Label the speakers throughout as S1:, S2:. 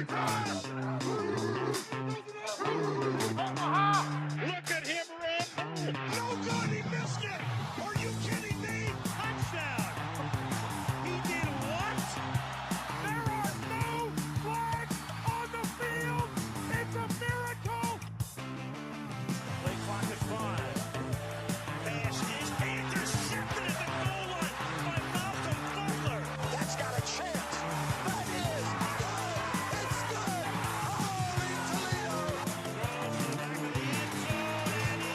S1: Look at him run. No good, he missed it. Are you kidding me? Touchdown. He did what? There are no flags on the field. It's a miracle. Play clock at 5. Pass is intercepted at the goal line by Malcolm Butler. That's got a chance. That is good. It's good. Holy Toledo. Throws to the back of the end zone, and it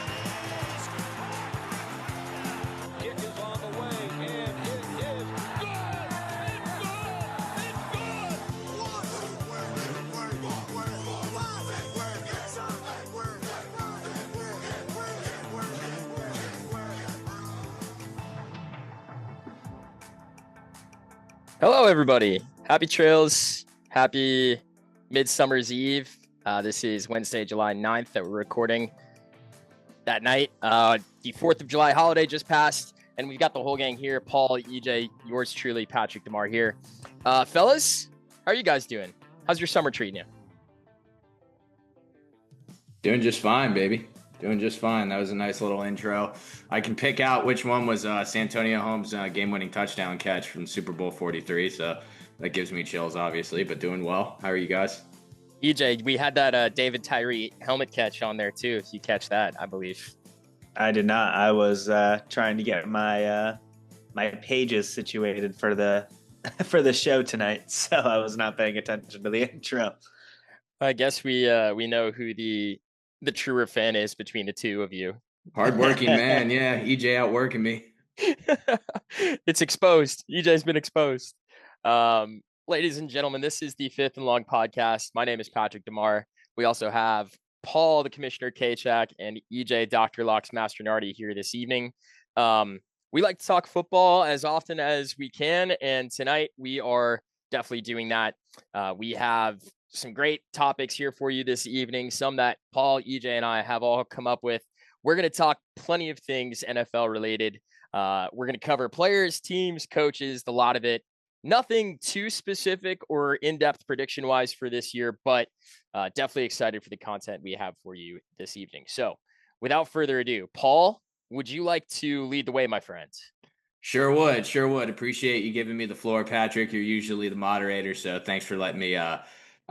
S1: is caught. Kick is on the way, and it is good. It's good. It's good.
S2: Hello, everybody. Happy trails. Happy Midsummer's Eve. This is Wednesday, July 9th that we're recording that night. The 4th of July holiday just passed, and we've got the whole gang here. Paul, EJ, yours truly, Patrick DeMarre here. Fellas, how are you guys doing? How's your summer treating you?
S3: Doing just fine, baby. Doing just fine. That was a nice little intro. I can pick out which one was Santonio Holmes' game-winning touchdown catch from Super Bowl 43, so that gives me chills, obviously, but doing well. How are you guys?
S2: EJ, we had that David Tyree helmet catch on there, too, if you catch that, I believe.
S4: I did not. I was trying to get my my pages situated for the for the show tonight, so I was not paying attention to the intro.
S2: I guess we know who the truer fan is between the two of you.
S3: Hardworking man, yeah. EJ outworking me.
S2: It's exposed. EJ's been exposed. Ladies and gentlemen, this is the Fifth and Long podcast. My name is Patrick DeMarre. We also have Paul, the Commissioner Kashack, and EJ, Dr. Locks Mastronardi here this evening. We like to talk football as often as we can, and tonight we are definitely doing that. We have some great topics here for you this evening, some that Paul, EJ, and I have all come up with. We're going to talk plenty of things NFL related. We're going to cover players, teams, coaches, a lot of it. Nothing too specific or in-depth prediction-wise for this year, but definitely excited for the content we have for you this evening. So without further ado, Paul, would you like to lead the way, my friend?
S3: Sure would. Appreciate you giving me the floor, Patrick. You're usually the moderator, so thanks for letting me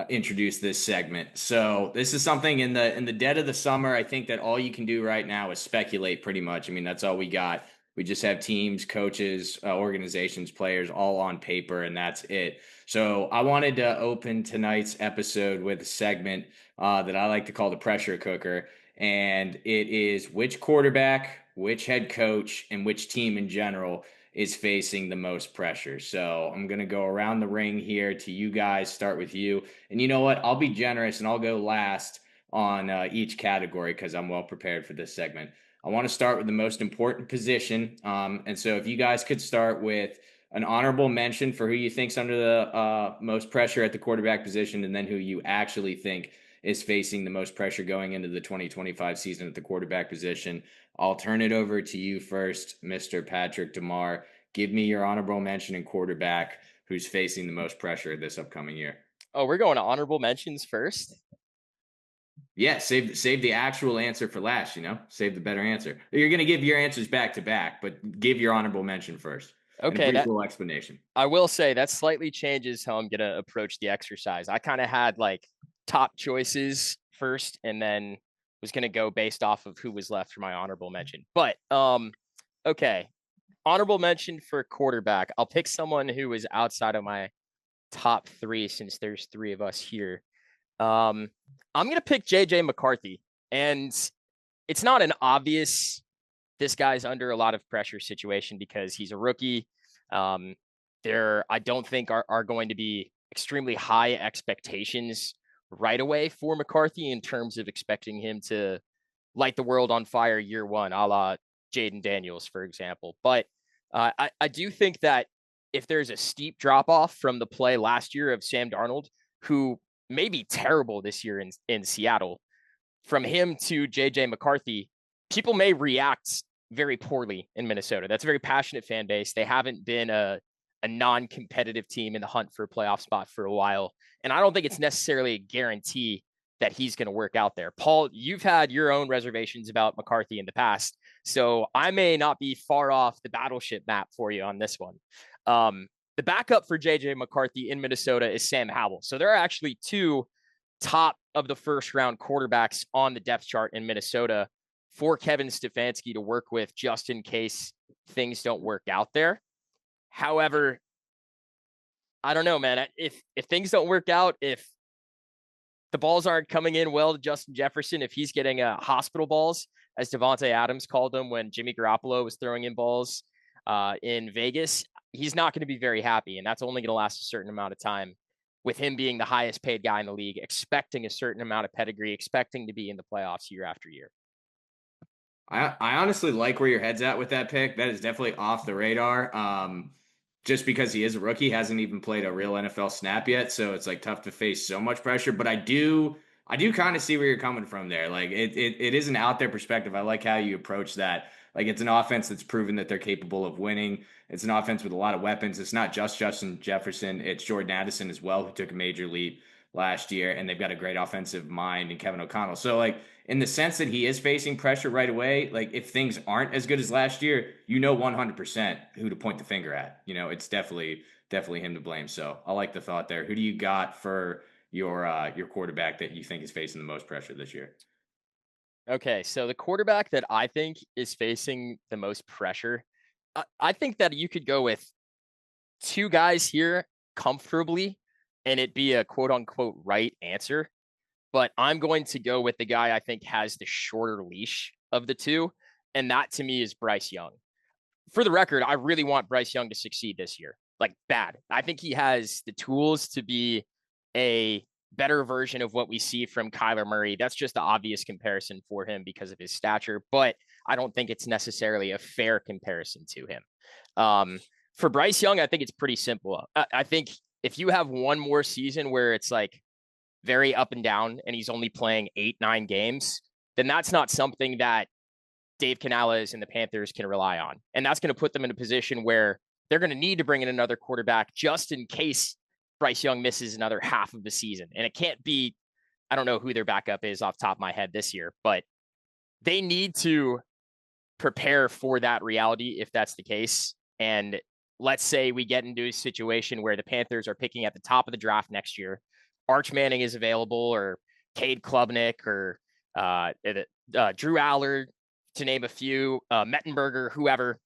S3: introduce this segment. So this is something in the dead of the summer. I think that all you can do right now is speculate pretty much. I mean, that's all we got. We just have teams, coaches, organizations, players all on paper, and that's it. So I wanted to open tonight's episode with a segment that I like to call the pressure cooker. And it is which quarterback, which head coach, and which team in general is facing the most pressure. So I'm going to go around the ring here to you guys, start with you. And you know what? I'll be generous and I'll go last on each category because I'm well prepared for this segment. I want to start with the most important position. And so if you guys could start with an honorable mention for who you think's under the most pressure at the quarterback position, and then who you actually think is facing the most pressure going into the 2025 season at the quarterback position. I'll turn it over to you first, Mr. Patrick DeMarre. Give me your honorable mention and quarterback who's facing the most pressure this upcoming year.
S2: Oh, we're going to honorable mentions first?
S3: Yeah, save the actual answer for last, Save the better answer. You're going to give your answers back to back, but give your honorable mention first.
S2: Okay.
S3: A brief little explanation.
S2: I will say that slightly changes how I'm going to approach the exercise. I kind of had like top choices first and then was going to go based off of who was left for my honorable mention. But, okay. Honorable mention for quarterback. I'll pick someone who is outside of my top three since there's three of us here. I'm going to pick JJ McCarthy, and it's not an obvious, this guy's under a lot of pressure situation because he's a rookie. There, I don't think are going to be extremely high expectations right away for McCarthy in terms of expecting him to light the world on fire year one, a la Jaden Daniels, for example. But I do think that if there's a steep drop off from the play last year of Sam Darnold, who may be terrible this year in Seattle, from him to JJ McCarthy, people may react very poorly in Minnesota. That's a very passionate fan base. They haven't been a a non-competitive team in the hunt for a playoff spot for a while. And I don't think it's necessarily a guarantee that he's going to work out there. Paul, you've had your own reservations about McCarthy in the past, so I may not be far off the battleship map for you on this one. The backup for JJ McCarthy in Minnesota is Sam Howell. So there are actually two top of the first round quarterbacks on the depth chart in Minnesota for Kevin Stefanski to work with just in case things don't work out there. However, I don't know, man. If things don't work out, if the balls aren't coming in well to Justin Jefferson, if he's getting hospital balls, as Devontae Adams called them when Jimmy Garoppolo was throwing in balls in Vegas, he's not going to be very happy. And that's only going to last a certain amount of time with him being the highest paid guy in the league, expecting a certain amount of pedigree, expecting to be in the playoffs year after year.
S3: I honestly like where your head's at with that pick. That is definitely off the radar. Just because he is a rookie, hasn't even played a real NFL snap yet, so it's like tough to face so much pressure. But I do kind of see where you're coming from there. Like it is an out there perspective. I like how you approach that. Like it's an offense that's proven that they're capable of winning. It's an offense with a lot of weapons. It's not just Justin Jefferson. It's Jordan Addison as well, who took a major leap last year, and they've got a great offensive mind in Kevin O'Connell. So like in the sense that he is facing pressure right away, like if things aren't as good as last year, 100% who to point the finger at. It's definitely him to blame. So I like the thought there. Who do you got for your quarterback that you think is facing the most pressure this year?
S2: Okay, so the quarterback that I think is facing the most pressure, I think that you could go with two guys here comfortably and it be a quote unquote right answer. But I'm going to go with the guy I think has the shorter leash of the two. And that to me is Bryce Young. For the record, I really want Bryce Young to succeed this year. Like bad. I think he has the tools to be a better version of what we see from Kyler Murray. That's just the obvious comparison for him because of his stature, but I don't think it's necessarily a fair comparison to him. For Bryce Young, I think it's pretty simple. I think if you have one more season where it's like very up and down and he's only playing 8-9 games, then that's not something that Dave Canales and the Panthers can rely on. And that's going to put them in a position where they're going to need to bring in another quarterback just in case Bryce Young misses another half of the season. And it can't be, I don't know who their backup is off the top of my head this year, but they need to prepare for that reality if that's the case. And let's say we get into a situation where the Panthers are picking at the top of the draft next year. Arch Manning is available, or Cade Klubnik, or Drew Allard, to name a few, Mettenberger, whoever.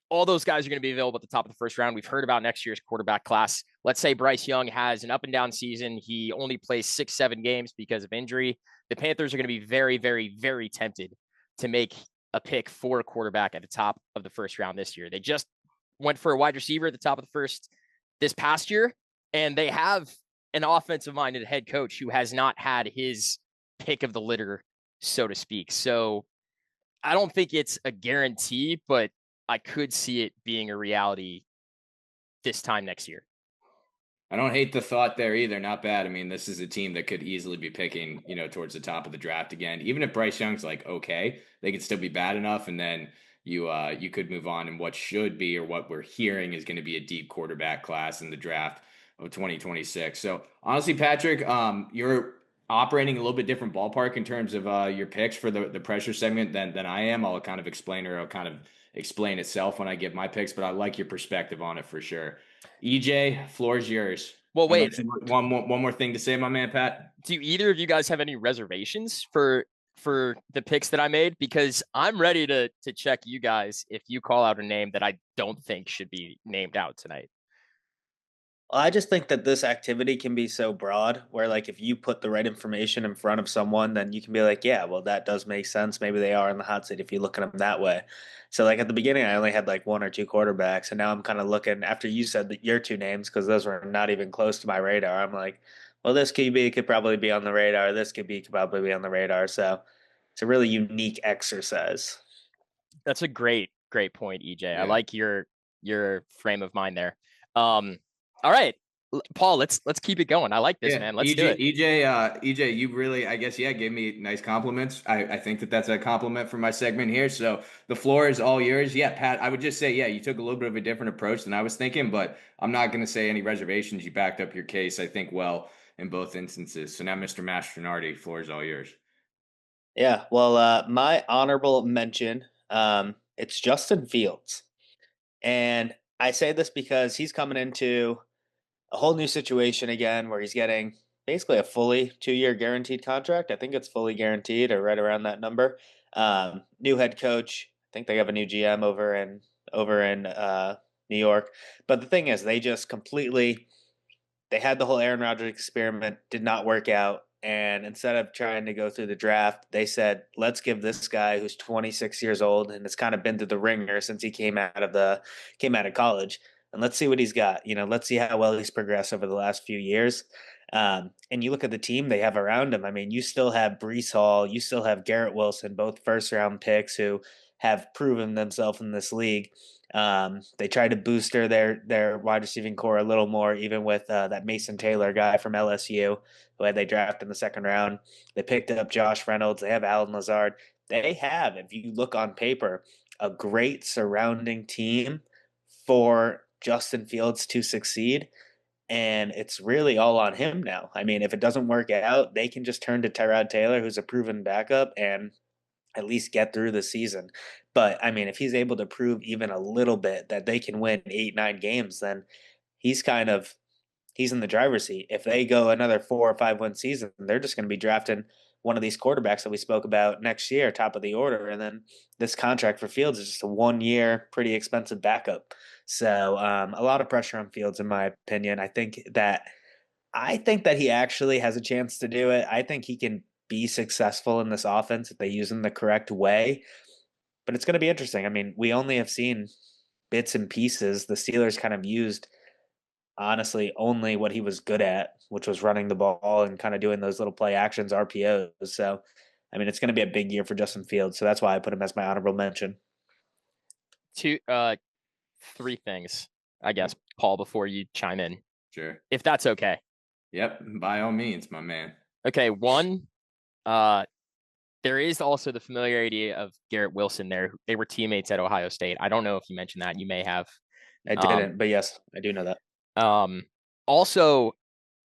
S2: All those guys are going to be available at the top of the first round. We've heard about next year's quarterback class. Let's say Bryce Young has an up and down season. He only plays 6-7 games because of injury. The Panthers are going to be very, very, very tempted to make a pick for a quarterback at the top of the first round this year. They just went for a wide receiver at the top of the first this past year, and they have an offensive-minded head coach who has not had his pick of the litter, so to speak. So I don't think it's a guarantee, but I could see it being a reality this time next year.
S3: I don't hate the thought there either. Not bad. I mean, this is a team that could easily be picking, towards the top of the draft again. Even if Bryce Young's like, okay, they could still be bad enough. And then you could move on. And what should be, or what we're hearing, is going to be a deep quarterback class in the draft of 2026. So honestly, Patrick, you're operating a little bit different ballpark in terms of your picks for the pressure segment than I am. I'll kind of explain itself when I give my picks, but I like your perspective on it for sure. EJ, floor is yours.
S2: Well, wait,
S3: one more thing to say, my man, Pat.
S2: Do either of you guys have any reservations for the picks that I made? Because I'm ready to check you guys if you call out a name that I don't think should be named out tonight.
S4: Well, I just think that this activity can be so broad where, like, if you put the right information in front of someone, then you can be like, yeah, well, that does make sense. Maybe they are in the hot seat if you look at them that way. So, like, at the beginning, I only had like one or two quarterbacks. And now I'm kind of looking, after you said your two names, because those were not even close to my radar, I'm like, well, this QB could probably be on the radar. This QB could probably be on the radar. So it's a really unique exercise.
S2: That's a great point, EJ.
S3: Yeah.
S2: I like your frame of mind there. All right. Paul, let's keep it going. I like this,
S3: Yeah,
S2: man. Let's do it.
S3: EJ, you really, I guess, yeah, gave me nice compliments. I think that that's a compliment for my segment here. So the floor is all yours. Yeah, Pat, I would just say, yeah, you took a little bit of a different approach than I was thinking, but I'm not going to say any reservations. You backed up your case, I think, well in both instances. So now, Mr. Mastronardi, floor is all yours.
S4: Yeah, well, my honorable mention, it's Justin Fields. And I say this because he's coming into a whole new situation again where he's getting basically a fully 2-year guaranteed contract. I think it's fully guaranteed or right around that number. New head coach. I think they have a new GM over in New York. But the thing is, they had the whole Aaron Rodgers experiment, did not work out. And instead of trying to go through the draft, they said, let's give this guy who's 26 years old and has kind of been through the ringer since he came out of college. And let's see what he's got. Let's see how well he's progressed over the last few years. And you look at the team they have around him. I mean, you still have Brees Hall, you still have Garrett Wilson, both first round picks who have proven themselves in this league. They tried to booster their wide receiving core a little more, even with that Mason Taylor guy from LSU, who they drafted in the second round. They picked up Josh Reynolds. They have Alan Lazard. They have, if you look on paper, a great surrounding team for Justin Fields to succeed. And it's really all on him now. I mean, if it doesn't work out, they can just turn to Tyrod Taylor, who's a proven backup, and at least get through the season. But I mean, if he's able to prove even a little bit that they can win 8-9 games, then he's he's in the driver's seat. If they go another 4 or 5 win season, they're just going to be drafting one of these quarterbacks that we spoke about next year, top of the order. And then this contract for Fields is just a 1-year, pretty expensive backup. So a lot of pressure on Fields, in my opinion. I think that he actually has a chance to do it. I think he can be successful in this offense if they use him the correct way. But it's going to be interesting. I mean, we only have seen bits and pieces. The Steelers kind of used, honestly, only what he was good at, which was running the ball and kind of doing those little play actions, RPOs. So, I mean, it's going to be a big year for Justin Fields. So that's why I put him as my honorable mention.
S2: Three things, I guess, Paul, before you chime in.
S3: Sure.
S2: If that's okay.
S3: Yep, by all means, my man.
S2: Okay, one, there is also the familiarity of Garrett Wilson there. They were teammates at Ohio State. I don't know if you mentioned that. You may have.
S4: I didn't, but yes, I do know that.
S2: Also,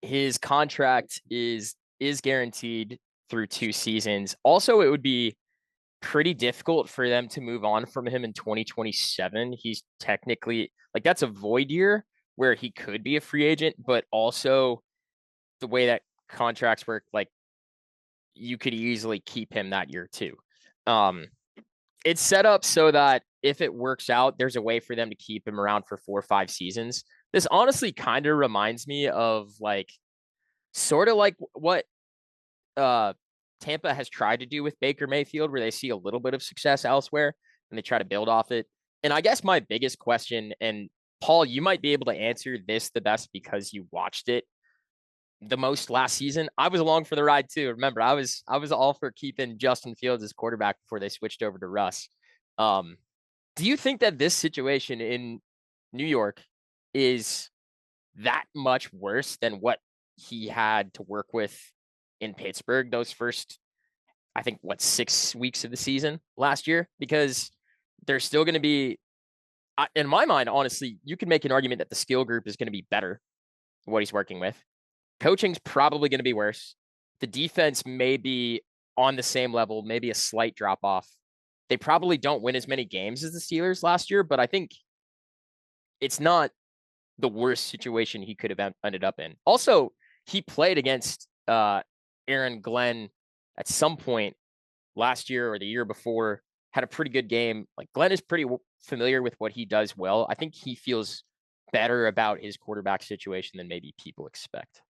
S2: his contract is guaranteed through 2 seasons. Also, it would be pretty difficult for them to move on from him in 2027. He's technically that's a void year where he could be a free agent, but also the way that contracts work, you could easily keep him that year too. It's set up so that if it works out, there's a way for them to keep him around for 4 or 5 seasons. This honestly kind of reminds me of sort of like what Tampa has tried to do with Baker Mayfield, where they see a little bit of success elsewhere and they try to build off it. And I guess my biggest question, and Paul, you might be able to answer this the best because you watched it the most last season. I was along for the ride too. Remember, I was all for keeping Justin Fields as quarterback before they switched over to Russ. Do you think that this situation in New York is that much worse than what he had to work with in Pittsburgh those first, I think, 6 weeks of the season last year? Because there's still going to be, in my mind, honestly, you could make an argument that the skill group is going to be better, what he's working with. Coaching's probably going to be worse. The defense may be on the same level, maybe a slight drop off. They probably don't win as many games as the Steelers last year, but I think it's not the worst situation he could have ended up in. Also, he played against Aaron Glenn at some point last year or the year before, had a pretty good game. Glenn is pretty familiar with what he does well. I think he feels better about his quarterback situation than maybe people expect.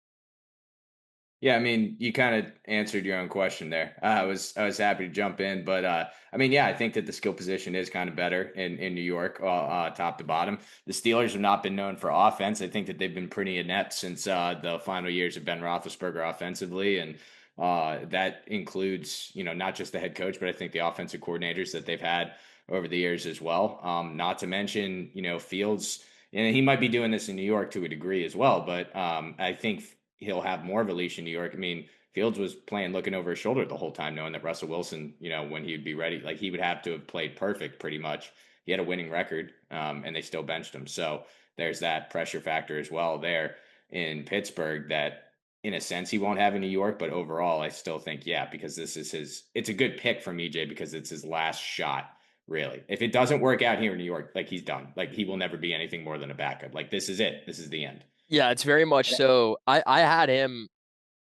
S3: Yeah, I mean, you kind of answered your own question there. I was happy to jump in, but I mean, yeah, I think that the skill position is kind of better in New York, top to bottom. The Steelers have not been known for offense. I think that they've been pretty inept since the final years of Ben Roethlisberger offensively, and that includes not just the head coach, but I think the offensive coordinators that they've had over the years as well. Not to mention Fields and he might be doing this in New York to a degree as well, but I think he'll have more of a leash in New York. I mean, Fields was playing looking over his shoulder the whole time, knowing that Russell Wilson, when he would be ready, like he would have to have played perfect pretty much. He had a winning record, and they still benched him. So there's that pressure factor as well there in Pittsburgh that in a sense he won't have in New York, but overall I still think, yeah, because it's a good pick from EJ because it's his last shot, really. If it doesn't work out here in New York, like he's done. Like he will never be anything more than a backup. Like this is it. This is the end.
S2: Yeah, it's very much so. I had him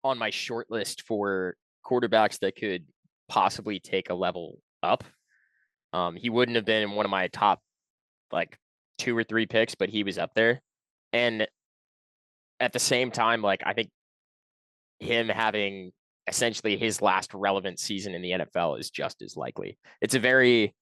S2: on my short list for quarterbacks that could possibly take a level up. He wouldn't have been one of my top like 2 or 3 picks, but he was up there. And at the same time, like I think him having essentially his last relevant season in the NFL is just as likely. It's a very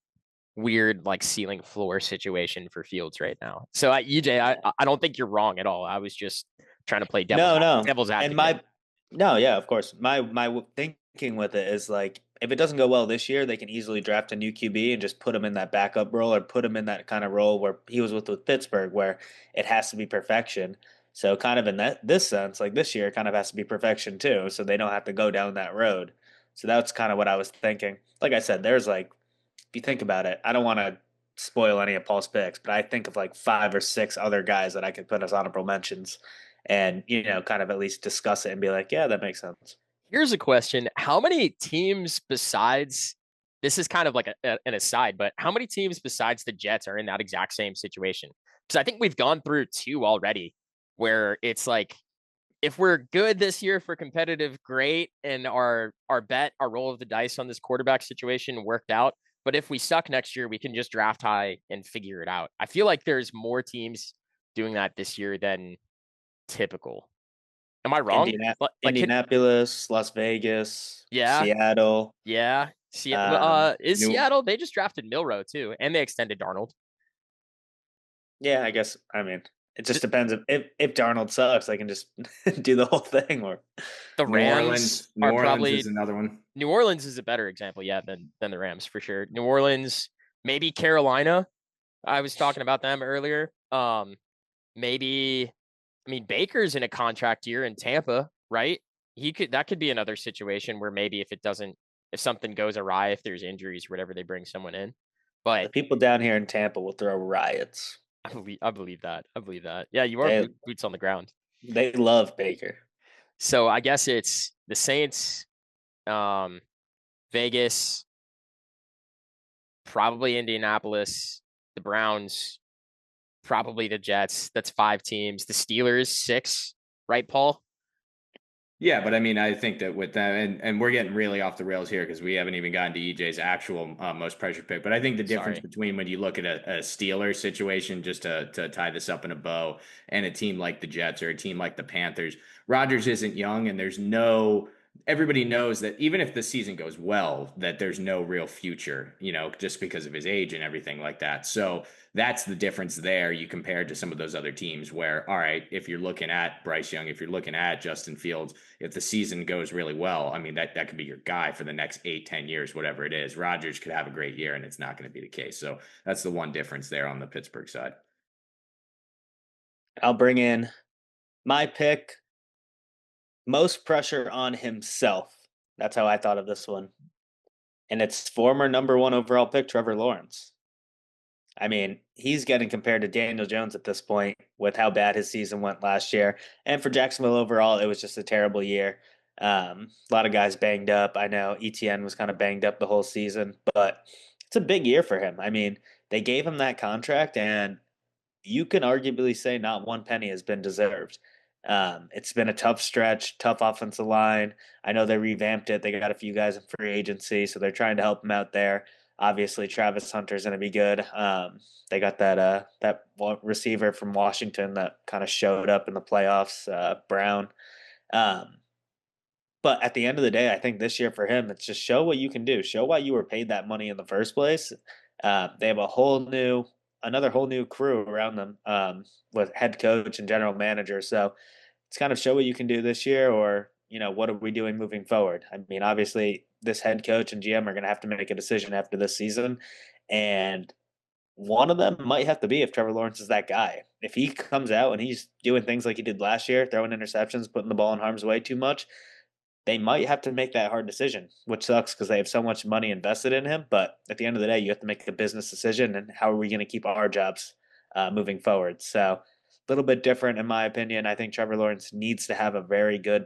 S2: weird like ceiling floor situation for Fields right now. So EJ, I don't think you're wrong at all. I was just trying to play devil's advocate.
S4: Yeah, of course. My thinking with it is like if it doesn't go well this year, they can easily draft a new QB and just put him in that backup role or put him in that kind of role where he was with Pittsburgh, where it has to be perfection. So kind of in this sense, like this year, it kind of has to be perfection too, so they don't have to go down that road. So that's kind of what I was thinking. Like I said, there's like, if you think about it, I don't want to spoil any of Paul's picks, but I think of like 5 or 6 other guys that I could put as honorable mentions and, kind of at least discuss it and be like, yeah, that makes sense.
S2: Here's a question. How many teams besides, this is kind of like an aside, but how many teams besides the Jets are in that exact same situation? Because I think we've gone through 2 already where it's like, if we're good this year for competitive, great. And our roll of the dice on this quarterback situation worked out. But if we suck next year, we can just draft high and figure it out. I feel like there's more teams doing that this year than typical. Am I wrong?
S4: Indianapolis, Las Vegas,
S2: yeah,
S4: Seattle.
S2: Yeah. Seattle? They just drafted Milroe too, and they extended Darnold.
S4: Yeah, I guess. I mean, it just depends if Darnold sucks, they can just do the whole thing. Or
S2: the Rams
S3: New Orleans is another one.
S2: New Orleans is a better example, yeah, than the Rams for sure. New Orleans, maybe Carolina. I was talking about them earlier. Maybe, I mean, Baker's in a contract year in Tampa, right? That could be another situation where maybe if something goes awry, if there's injuries, whatever, they bring someone in. But
S4: the people down here in Tampa will throw riots.
S2: I believe that. Yeah, you are boots on the ground.
S4: They love Baker.
S2: So I guess it's the Saints, Vegas, probably Indianapolis, the Browns, probably the Jets. That's 5 teams. The Steelers, 6, right, Paul?
S3: Yeah, but I mean, I think that with that, and we're getting really off the rails here because we haven't even gotten to EJ's actual most pressure pick. But I think the difference between when you look at a Steelers situation, just to tie this up in a bow, and a team like the Jets or a team like the Panthers, Rodgers isn't young, and everybody knows that even if the season goes well, that there's no real future, just because of his age and everything like that. So that's the difference there. You compare to some of those other teams where, all right, if you're looking at Bryce Young, if you're looking at Justin Fields, if the season goes really well, I mean, that could be your guy for the next 8-10 years, whatever it is. Rodgers could have a great year, and it's not going to be the case. So that's the one difference there on the Pittsburgh side.
S4: I'll bring in my pick. Most pressure on himself. That's how I thought of this one. And it's former number 1 overall pick, Trevor Lawrence. I mean, he's getting compared to Daniel Jones at this point with how bad his season went last year. And for Jacksonville overall, it was just a terrible year. A lot of guys banged up. I know ETN was kind of banged up the whole season, but it's a big year for him. I mean, they gave him that contract, and you can arguably say not one penny has been deserved. It's been a tough stretch, tough offensive line. I know they revamped it. They got a few guys in free agency, so they're trying to help him out there. Obviously, Travis Hunter's going to be good. They got that receiver from Washington that kind of showed up in the playoffs, Brown. But at the end of the day, I think this year for him, it's just show what you can do. Show why you were paid that money in the first place. They have another whole new crew around them with head coach and general manager. So it's kind of show what you can do this year, or, what are we doing moving forward? I mean, obviously this head coach and GM are going to have to make a decision after this season. And one of them might have to be if Trevor Lawrence is that guy. If he comes out and he's doing things like he did last year, throwing interceptions, putting the ball in harm's way too much, they might have to make that hard decision, which sucks because they have so much money invested in him. But at the end of the day, you have to make a business decision, and how are we going to keep our jobs moving forward? So a little bit different, in my opinion. I think Trevor Lawrence needs to have a very good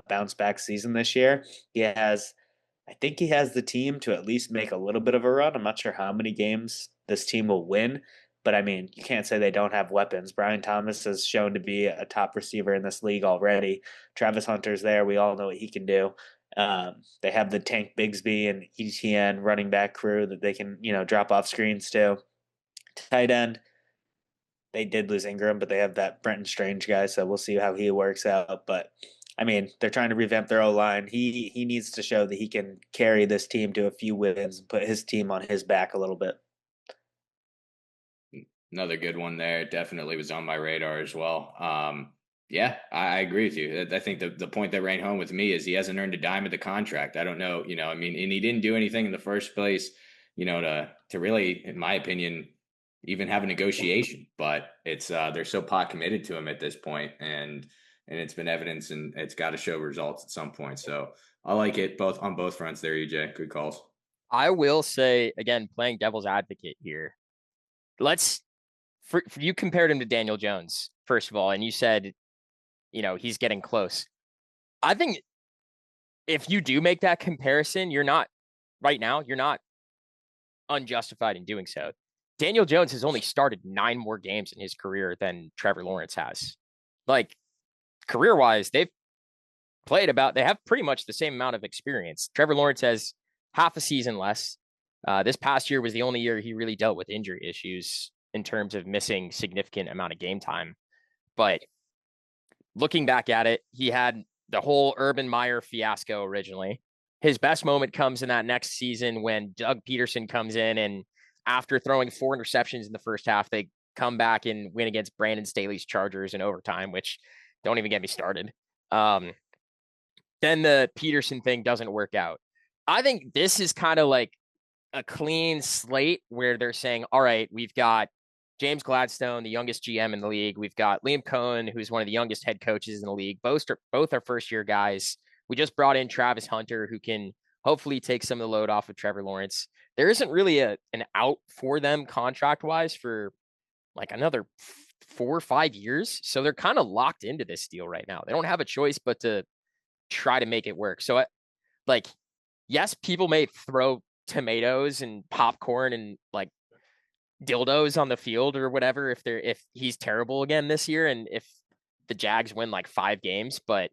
S4: bounce back season this year. I think he has the team to at least make a little bit of a run. I'm not sure how many games this team will win, but I mean, you can't say they don't have weapons. Brian Thomas has shown to be a top receiver in this league already. Travis Hunter's there. We all know what he can do. They have the Tank Bigsby and ETN running back crew that they can, drop off screens to. Tight end, they did lose Ingram, but they have that Brenton Strange guy, so we'll see how he works out. But I mean, they're trying to revamp their O-line. He needs to show that he can carry this team to a few wins and put his team on his back a little bit.
S3: Another good one there. Definitely was on my radar as well. Yeah, I agree with you. I think the point that rang home with me is he hasn't earned a dime of the contract. I don't know, I mean, and he didn't do anything in the first place, to really, in my opinion, even have a negotiation. But it's they're so pot committed to him at this point, and it's been evidence, and it's got to show results at some point. So I like it on both fronts there, EJ. Good calls.
S2: I will say, again, playing devil's advocate here, for you compared him to Daniel Jones, first of all, and you said, he's getting close. I think if you do make that comparison, you're not unjustified in doing so. Daniel Jones has only started 9 more games in his career than Trevor Lawrence has. Like, career-wise, they have pretty much the same amount of experience. Trevor Lawrence has half a season less. This past year was the only year he really dealt with injury issues in terms of missing significant amount of game time. But looking back at it, he had the whole Urban Meyer fiasco originally. His best moment comes in that next season when Doug Peterson comes in, and after throwing 4 interceptions in the first half, they come back and win against Brandon Staley's Chargers in overtime, which don't even get me started. Then the Peterson thing doesn't work out. I think this is kind of like a clean slate where they're saying, all right, we've got James Gladstone, the youngest GM in the league. We've got Liam Cohen, who's one of the youngest head coaches in the league. Both are first-year guys. We just brought in Travis Hunter, who can hopefully take some of the load off of Trevor Lawrence. There isn't really an out for them contract-wise for like another 4 or 5 years. So they're kind of locked into this deal right now. They don't have a choice but to try to make it work. So, yes, people may throw tomatoes and popcorn and like dildos on the field or whatever if he's terrible again this year and if the Jags win like 5 games, but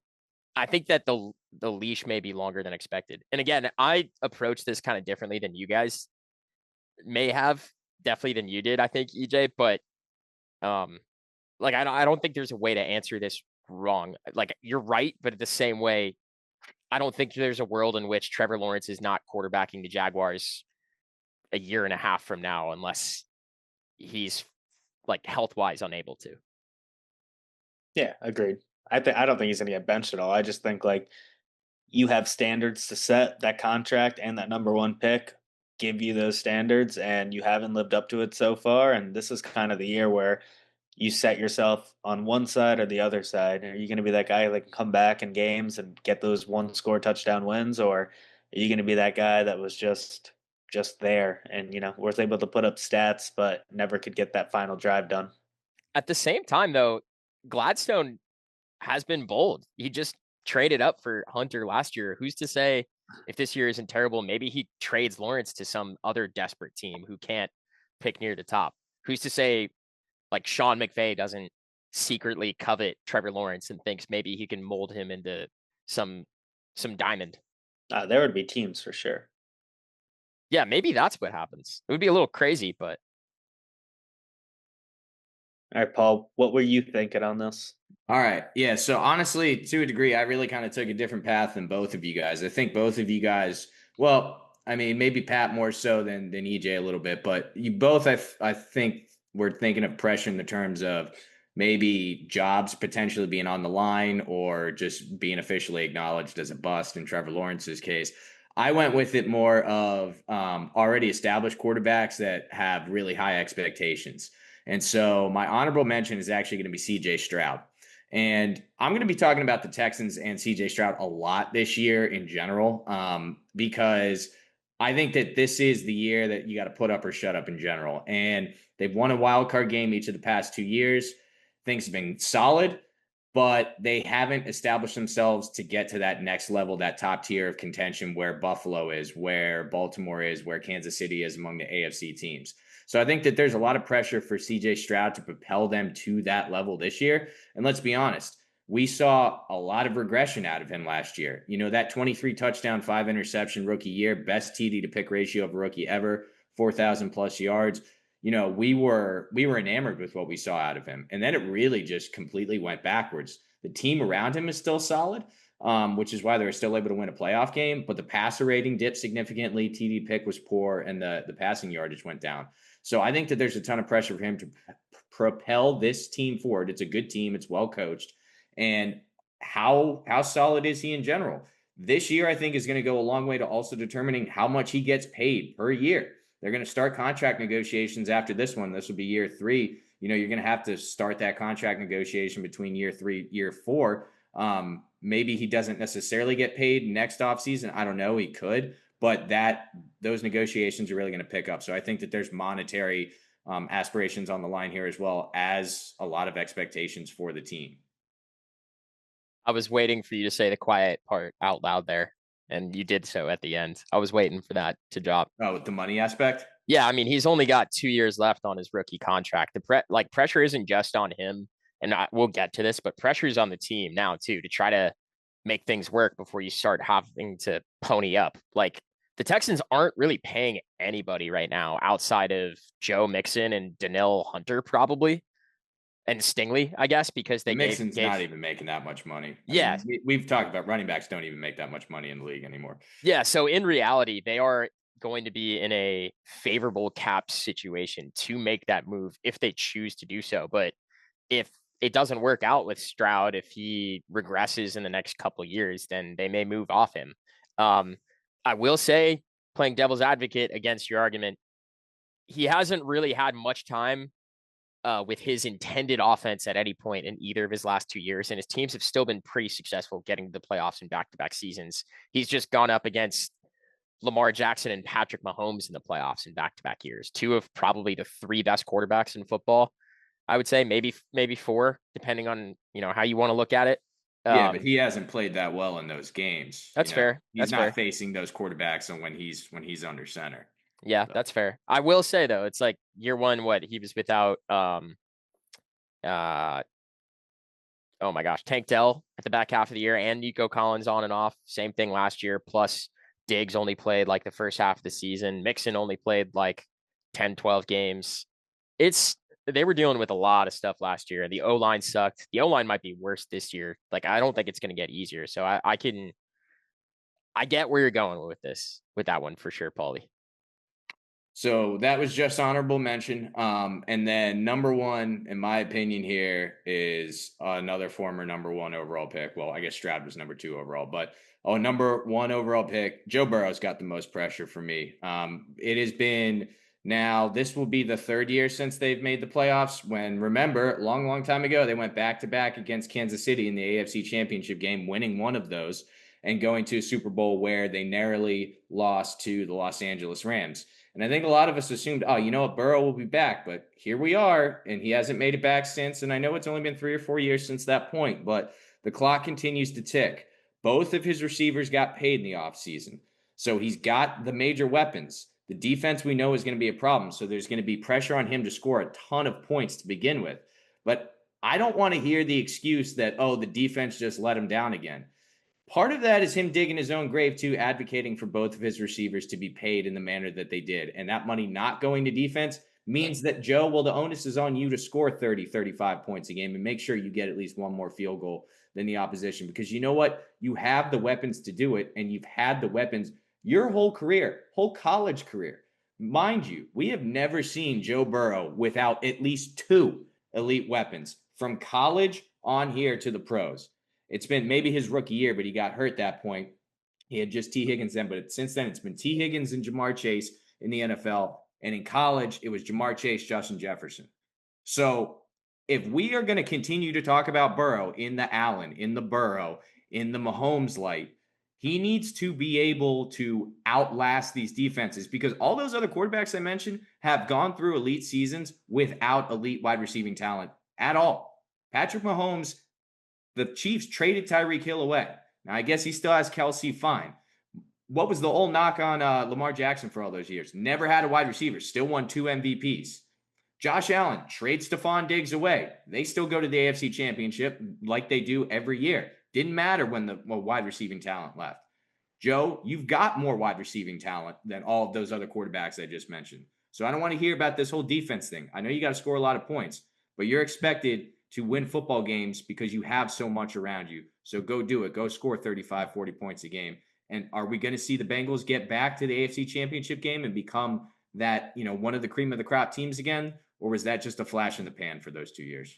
S2: I think that the leash may be longer than expected. And again, I approach this kind of differently than you guys may have, definitely than you did, I think, EJ, but I don't think there's a way to answer this wrong. Like, you're right, but at the same way, I don't think there's a world in which Trevor Lawrence is not quarterbacking the Jaguars a year and a half from now unless he's like health-wise unable to.
S4: Yeah, agreed. I don't think he's going to get benched at all. I just think like you have standards to set. That contract and that number 1 pick give you those standards, and you haven't lived up to it so far. And this is kind of the year where you set yourself on one side or the other side. Are you going to be that guy that can come back in games and get those 1-score touchdown wins, or are you going to be that guy that was just there and was able to put up stats but never could get that final drive done?
S2: At the same time, though, Gladstone has been bold. He just traded up for Hunter last year. Who's to say if this year isn't terrible, maybe he trades Lawrence to some other desperate team who can't pick near the top? Who's to say like Sean McVay doesn't secretly covet Trevor Lawrence and thinks maybe he can mold him into some diamond?
S4: There would be teams for sure.
S2: Yeah, maybe that's what happens. It would be a little crazy, but.
S4: All right, Paul, what were you thinking on this?
S3: All right. Yeah. So honestly, to a degree, I really kind of took a different path than both of you guys. I think both of you guys, well, I mean, maybe Pat more so than EJ a little bit, but you both, I think we're thinking of pressure in the terms of maybe jobs potentially being on the line or just being officially acknowledged as a bust in Trevor Lawrence's case. I went with it more of already established quarterbacks that have really high expectations. And so my honorable mention is actually going to be CJ Stroud. And I'm going to be talking about the Texans and CJ Stroud a lot this year in general, because I think that this is the year that you got to put up or shut up in general. And they've won a wild card game each of the past 2 years. Things have been solid, but they haven't established themselves to get to that next level, that top tier of contention where Buffalo is, where Baltimore is, where Kansas City is among the AFC teams. So I think that there's a lot of pressure for CJ Stroud to propel them to that level this year. And let's be honest, we saw a lot of regression out of him last year. You know, that 23 touchdown, 5 interception rookie year, best TD to pick ratio of a rookie ever, 4,000 plus yards. You know, we were enamored with what we saw out of him. And then it really just completely went backwards. The team around him is still solid, which is why they were still able to win a playoff game. But the passer rating dipped significantly. TD pick was poor, and the passing yardage went down. So I think that there's a ton of pressure for him to propel this team forward. It's a good team. It's well coached. And how solid is he in general? This year, I think, is going to go a long way to also determining how much he gets paid per year. They're going to start contract negotiations after this one. This will be year 3. You know, you're going to have to start that contract negotiation between year 3, year 4. Maybe he doesn't necessarily get paid next offseason. I don't know. He could, but those negotiations are really going to pick up. So I think that there's monetary aspirations on the line here, as well as a lot of expectations for the team.
S2: I was waiting for you to say the quiet part out loud there, and you did so at the end. I was waiting for that to drop.
S3: Oh, with the money aspect?
S2: Yeah, I mean, he's only got 2 years left on his rookie contract. Pressure isn't just on him, and we'll get to this, but pressure is on the team now too to try to make things work before you start having to pony up. Like, the Texans aren't really paying anybody right now outside of Joe Mixon and Danielle Hunter, probably, and Stingley, I guess, because they
S3: Mixon's not even making that much money. I mean, we've talked about running backs don't even make that much money in the league anymore.
S2: Yeah, so in reality, they are going to be in a favorable cap situation to make that move if they choose to do so. But if it doesn't work out with Stroud, if he regresses in the next couple of years, then they may move off him. I will say, playing devil's advocate against your argument, he hasn't really had much time with his intended offense at any point in either of his last 2 years, and his teams have still been pretty successful getting to the playoffs in back-to-back seasons. He's just gone up against Lamar Jackson and Patrick Mahomes in the playoffs in back-to-back years, 2 of probably the 3 best quarterbacks in football. I would say maybe 4, depending on, how you want to look at it.
S3: Yeah, but he hasn't played that well in those games.
S2: That's fair.
S3: He's not facing those quarterbacks when he's under center.
S2: Yeah, that's fair. I will say though, it's like year 1, he was without oh my gosh, Tank Dell at the back half of the year and Nico Collins on and off. Same thing last year. Plus Diggs only played like the first half of the season. Mixon only played like 10, 12 games. They were dealing with a lot of stuff last year, and the O-line sucked. The O-line might be worse this year. Like, I don't think it's going to get easier. So I get where you're going with that one for sure, Paulie.
S3: So that was just honorable mention. And then number 1, in my opinion, here is another former number 1 overall pick. Well, I guess Stroud was number 2 overall, but number 1 overall pick, Joe Burrow's got the most pressure for me. It has been now, this will be the 3rd year since they've made the playoffs. When, remember, long time ago, they went back-to-back against Kansas City in the AFC Championship game, winning one of those and going to a Super Bowl where they narrowly lost to the Los Angeles Rams. And I think a lot of us assumed, oh, you know what, Burrow will be back. But here we are, and he hasn't made it back since. And I know it's only been 3 or 4 years since that point, but the clock continues to tick. Both of his receivers got paid in the offseason. So he's got the major weapons. The defense we know is going to be a problem. So there's going to be pressure on him to score a ton of points to begin with. But I don't want to hear the excuse that, oh, the defense just let him down again. Part of that is him digging his own grave, too, advocating for both of his receivers to be paid in the manner that they did. And that money not going to defense means that, Joe, well, the onus is on you to score 30, 35 points a game and make sure you get at least one more field goal than the opposition. Because you know what? You have the weapons to do it, and you've had the weapons your whole career, whole college career. Mind you, we have never seen Joe Burrow without at least 2 elite weapons from college on here to the pros. It's been maybe his rookie year, but he got hurt that point. He had just T. Higgins then, but since then it's been T. Higgins and Jamar Chase in the NFL. And in college, it was Jamar Chase, Justin Jefferson. So if we are going to continue to talk about Burrow in the Allen, in the Burrow, in the Mahomes light, he needs to be able to outlast these defenses, because all those other quarterbacks I mentioned have gone through elite seasons without elite wide receiving talent at all. Patrick Mahomes, the Chiefs traded Tyreek Hill away. Now, I guess he still has Kelsey, fine. What was the old knock on Lamar Jackson for all those years? Never had a wide receiver, still won 2 MVPs. Josh Allen trades Stephon Diggs away. They still go to the AFC Championship like they do every year. Didn't matter when the wide receiving talent left. Joe, you've got more wide receiving talent than all of those other quarterbacks I just mentioned. So I don't want to hear about this whole defense thing. I know you got to score a lot of points, but you're expected to win football games because you have so much around you. So go do it. Go score 35, 40 points a game. And are we going to see the Bengals get back to the AFC Championship game and become that, one of the cream of the crop teams again? Or was that just a flash in the pan for those 2 years?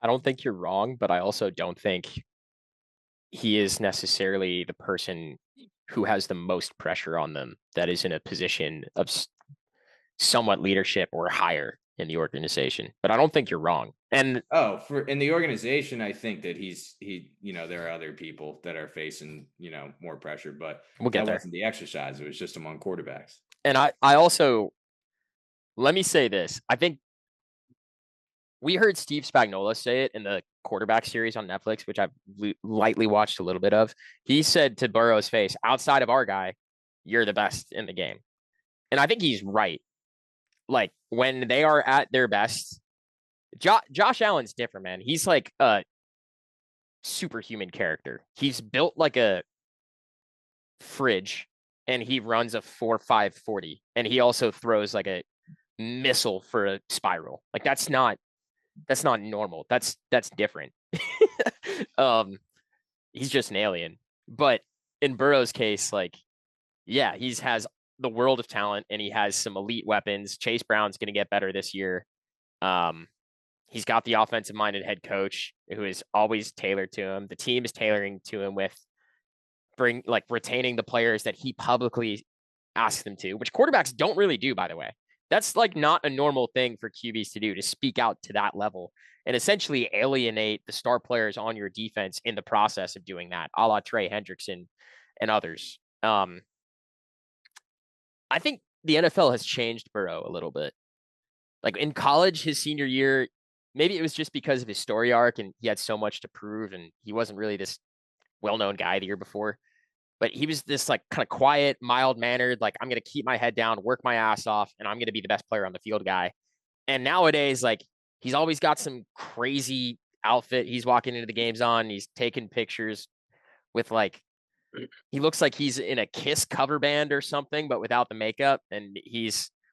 S2: I don't think you're wrong, but I also don't think he is necessarily the person who has the most pressure on them that is in a position of somewhat leadership or higher in the organization. But I don't think you're wrong. And
S3: in the organization, I think that there are other people that are facing, more pressure, but
S2: we'll get
S3: that
S2: there.
S3: wasn't the exercise. It was just among quarterbacks.
S2: And I also, let me say this. I think we heard Steve Spagnuolo say it in the quarterback series on Netflix, which I've lightly watched a little bit of. He said to Burrow's face, outside of our guy, you're the best in the game. And I think he's right. Like, when they are at their best, Josh Allen's different, man. He's like a superhuman character. He's built like a fridge, and he runs a 4.5 40, and he also throws like a missile for a spiral. Like, that's not normal. That's different. He's just an alien. But in Burrow's case, like, yeah, he has the world of talent, and he has some elite weapons. Chase Brown's going to get better this year. He's got the offensive minded head coach who is always tailored to him. The team is tailoring to him with retaining the players that he publicly asks them to, which quarterbacks don't really do, by the way. That's like not a normal thing for QBs to do, to speak out to that level and essentially alienate the star players on your defense in the process of doing that, a la Trey Hendrickson and others. I think the NFL has changed Burrow a little bit. Like, in college, his senior year, maybe it was just because of his story arc and he had so much to prove and he wasn't really this well-known guy the year before. But he was this like kind of quiet, mild-mannered, like, I'm going to keep my head down, work my ass off, and I'm going to be the best player on the field guy. And nowadays, like, he's always got some crazy outfit he's walking into the games on. He's taking pictures with, like, he looks like he's in a Kiss cover band or something, but without the makeup. And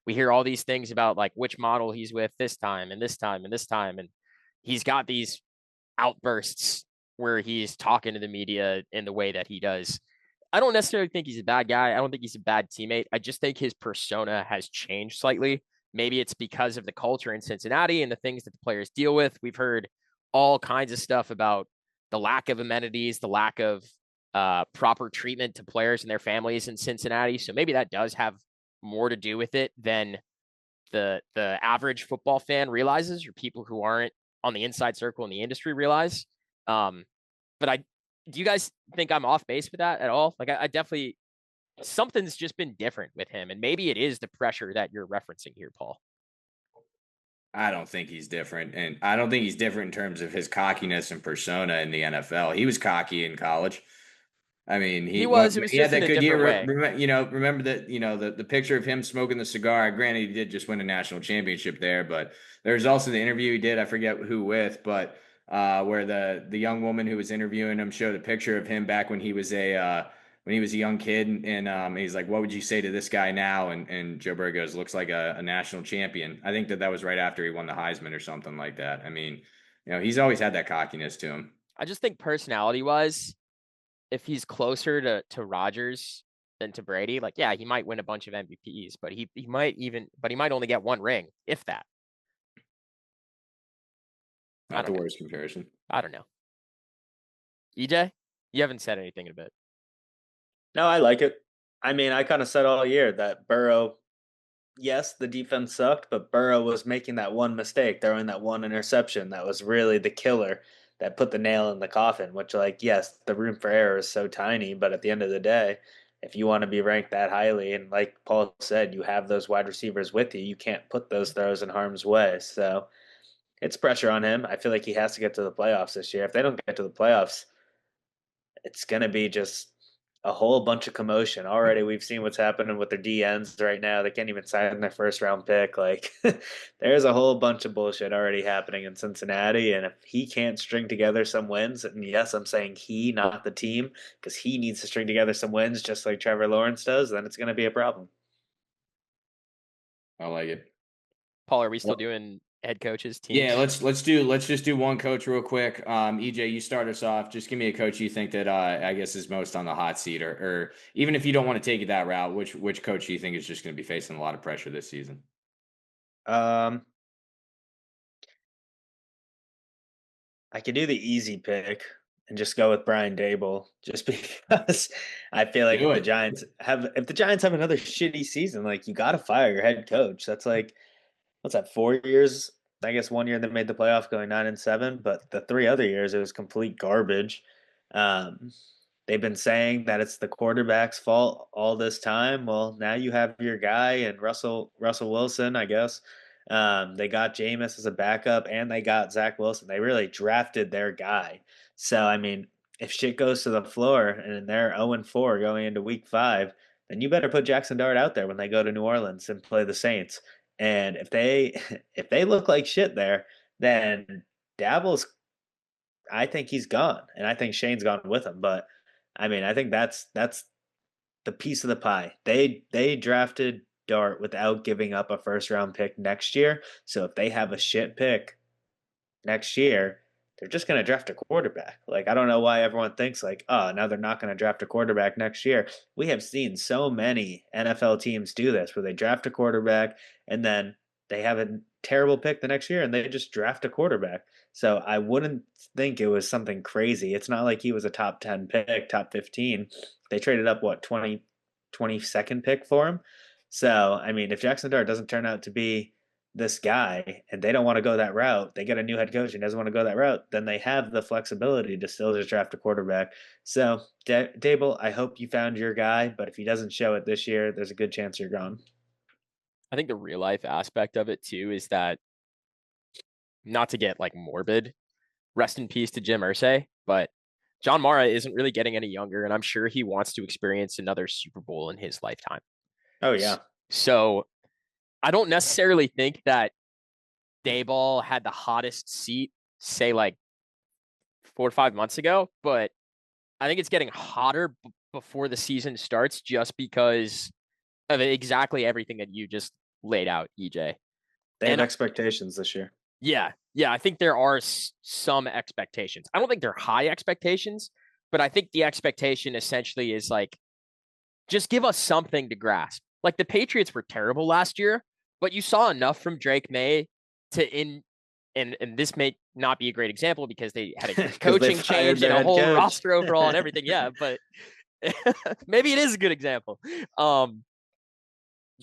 S2: we hear all these things about, like, which model he's with this time and this time and this time. And he's got these outbursts where he's talking to the media in the way that he does. I don't necessarily think he's a bad guy. I don't think he's a bad teammate. I just think his persona has changed slightly. Maybe it's because of the culture in Cincinnati and the things that the players deal with. We've heard all kinds of stuff about the lack of amenities, the lack of proper treatment to players and their families in Cincinnati. So maybe that does have more to do with it than the average football fan realizes, or people who aren't on the inside circle in the industry realize. But do you guys think I'm off base with that at all? Like, I definitely, something's just been different with him, and maybe it is the pressure that you're referencing here, Paul.
S3: I don't think he's different, and I don't think he's different in terms of his cockiness and persona in the NFL. He was cocky in college. I mean, he
S2: was. It was
S3: he
S2: just
S3: had that
S2: in a
S3: good year.
S2: different way.
S3: Remember that. The picture of him smoking the cigar. Granted, he did just win a national championship there, but there's also the interview he did. I forget who with, but where the young woman who was interviewing him showed a picture of him back when he was a young kid, and he's like, "What would you say to this guy now?" And Joe Burrow goes, "Looks like a national champion." I think that was right after he won the Heisman or something like that. I mean, he's always had that cockiness to him.
S2: I just think personality-wise, if he's closer to Rodgers than to Brady, like, yeah, he might win a bunch of MVPs, but he might only get one ring, if that.
S3: Not the worst comparison.
S2: I don't know. EJ, you haven't said anything in a bit.
S4: No, I like it. I mean, I kind of said all year that Burrow, yes, the defense sucked, but Burrow was making that one mistake, throwing that one interception that was really the killer that put the nail in the coffin, which, like, yes, the room for error is so tiny, but at the end of the day, if you want to be ranked that highly, and like Paul said, you have those wide receivers with you, you can't put those throws in harm's way. So it's pressure on him. I feel like he has to get to the playoffs this year. If they don't get to the playoffs, it's going to be just a whole bunch of commotion. Already we've seen what's happening with their DNs right now. They can't even sign their first round pick. Like there's a whole bunch of bullshit already happening in Cincinnati. And if he can't string together some wins, and yes, I'm saying he, not the team, because he needs to string together some wins just like Trevor Lawrence does, then it's going to be a problem.
S3: I like it.
S2: Paul, are we still doing head coaches, teams?
S3: Yeah, let's just do one coach real quick. EJ, you start us off. Just give me a coach you think that I guess is most on the hot seat, or even if you don't want to take it that route, which coach do you think is just going to be facing a lot of pressure this season?
S4: I could do the easy pick and just go with Brian Daboll, just because I feel like if the Giants have another shitty season, like you got to fire your head coach. That's like, what's that, 4 years? I guess 1 year they made the playoff going 9-7, but the 3 other years it was complete garbage. Um, they've been saying that it's the quarterback's fault all this time. Well, now you have your guy and Russell Wilson, I guess. They got Jameis as a backup and they got Zach Wilson. They really drafted their guy. So I mean, if shit goes to the floor and they're 0-4 going into week 5, then you better put Jackson Dart out there when they go to New Orleans and play the Saints. And if they look like shit there, then Daboll's, I think he's gone, and I think Shane's gone with him. But I mean, I think that's the piece of the pie. They drafted Dart without giving up a first round pick next year. So if they have a shit pick next year, they're just going to draft a quarterback. Like, I don't know why everyone thinks like, oh, now they're not going to draft a quarterback next year. We have seen so many NFL teams do this where they draft a quarterback and then they have a terrible pick the next year and they just draft a quarterback. So I wouldn't think it was something crazy. It's not like he was a top 10 pick, top 15. They traded up, what, 22nd pick for him? So, I mean, if Jackson Dart doesn't turn out to be this guy and they don't want to go that route, they get a new head coach and doesn't want to go that route, then they have the flexibility to still just draft a quarterback. So, Daboll, I hope you found your guy, but if he doesn't show it this year, there's a good chance you're gone.
S2: I think the real life aspect of it too is that, not to get like morbid, rest in peace to Jim Irsay, but John Mara isn't really getting any younger, and I'm sure he wants to experience another Super Bowl in his lifetime.
S4: Oh, yeah.
S2: So I don't necessarily think that Daboll had the hottest seat, say like 4 or 5 months ago, but I think it's getting hotter before the season starts just because of exactly everything that you just laid out, EJ.
S4: They have expectations this year.
S2: Yeah. I think there are some expectations. I don't think they're high expectations, but I think the expectation essentially is like, just give us something to grasp. Like the Patriots were terrible last year, but you saw enough from Drake May and this may not be a great example because they had a coaching change and a whole roster overall and everything. Yeah, but maybe it is a good example.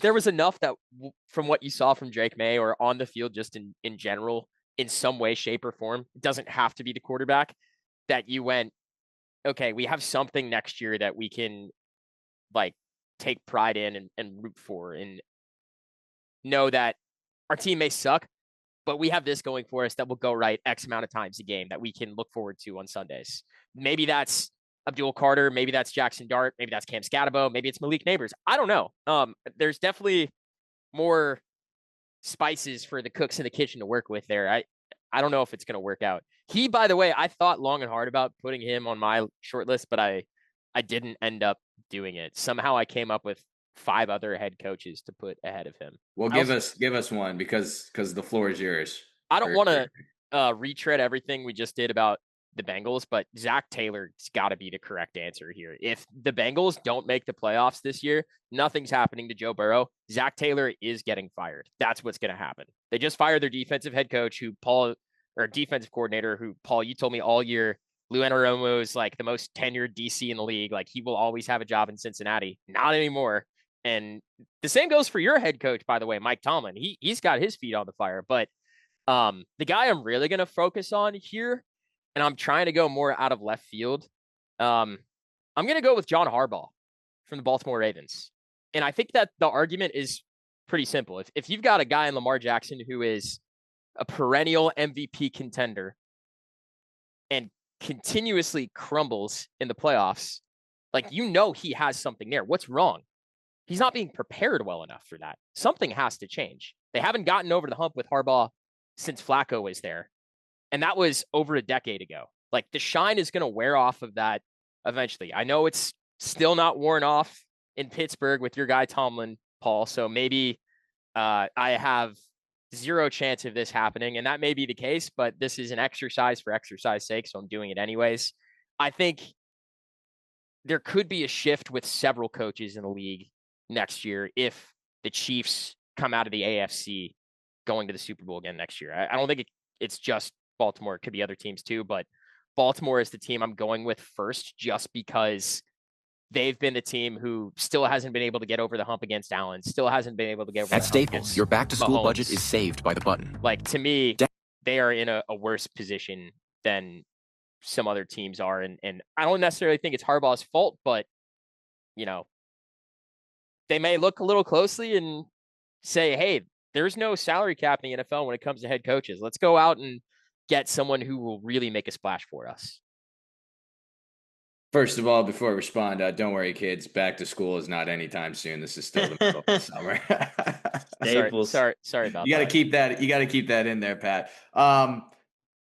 S2: There was enough that from what you saw from Drake May or on the field, just in general, in some way, shape, or form, it doesn't have to be the quarterback, that you went, okay, we have something next year that we can like take pride in and root for and know that our team may suck, but we have this going for us that will go right X amount of times a game that we can look forward to on Sundays. Maybe that's Abdul Carter, maybe that's Jackson Dart, maybe that's Cam Scatabo, maybe it's Malik Neighbors. I don't know. There's definitely more spices for the cooks in the kitchen to work with there. I don't know if it's going to work out. He, by the way, I thought long and hard about putting him on my short list, but I didn't end up doing it. Somehow I came up with 5 other head coaches to put ahead of him.
S3: Well, give us one because the floor is yours.
S2: I don't want to retread everything we just did about the Bengals, but Zac Taylor's got to be the correct answer here. If the Bengals don't make the playoffs this year, nothing's happening to Joe Burrow. Zac Taylor is getting fired. That's what's going to happen. They just fired their defensive head coach, defensive coordinator, who, Paul, you told me all year Lou Anarumo is like the most tenured DC in the league. Like he will always have a job in Cincinnati. Not anymore. And the same goes for your head coach, by the way, Mike Tomlin. He's got his feet on the fire. But the guy I'm really going to focus on here, and I'm trying to go more out of left field, I'm going to go with John Harbaugh from the Baltimore Ravens. And I think that the argument is pretty simple. If you've got a guy in Lamar Jackson who is a perennial MVP contender and continuously crumbles in the playoffs, like, you know, he has something there. What's wrong? He's not being prepared well enough for that. Something has to change. They haven't gotten over the hump with Harbaugh since Flacco was there. And that was over a decade ago. Like, the shine is going to wear off of that eventually. I know it's still not worn off in Pittsburgh with your guy Tomlin, Paul. So maybe I have zero chance of this happening. And that may be the case, but this is an exercise for exercise sake. So I'm doing it anyways. I think there could be a shift with several coaches in the league next year if the Chiefs come out of the AFC going to the Super Bowl again next year. I don't think it's just Baltimore. It could be other teams too, but Baltimore is the team I'm going with first, just because they've been the team who still hasn't been able to get over the hump against Allen, still hasn't been able to get over
S5: At
S2: the hump
S5: Staples,
S2: against
S5: your back-to-school
S2: Mahomes.
S5: budget is saved by the button.
S2: Like, to me, they are in a worse position than some other teams are. And I don't necessarily think it's Harbaugh's fault, but, you know, they may look a little closely and say, hey, there's no salary cap in the NFL when it comes to head coaches. Let's go out and get someone who will really make a splash for us.
S3: First of all, before I respond, don't worry, kids. Back to school is not anytime soon. This is still the middle of the summer.
S2: Sorry about that.
S3: You got to keep that in there, Pat.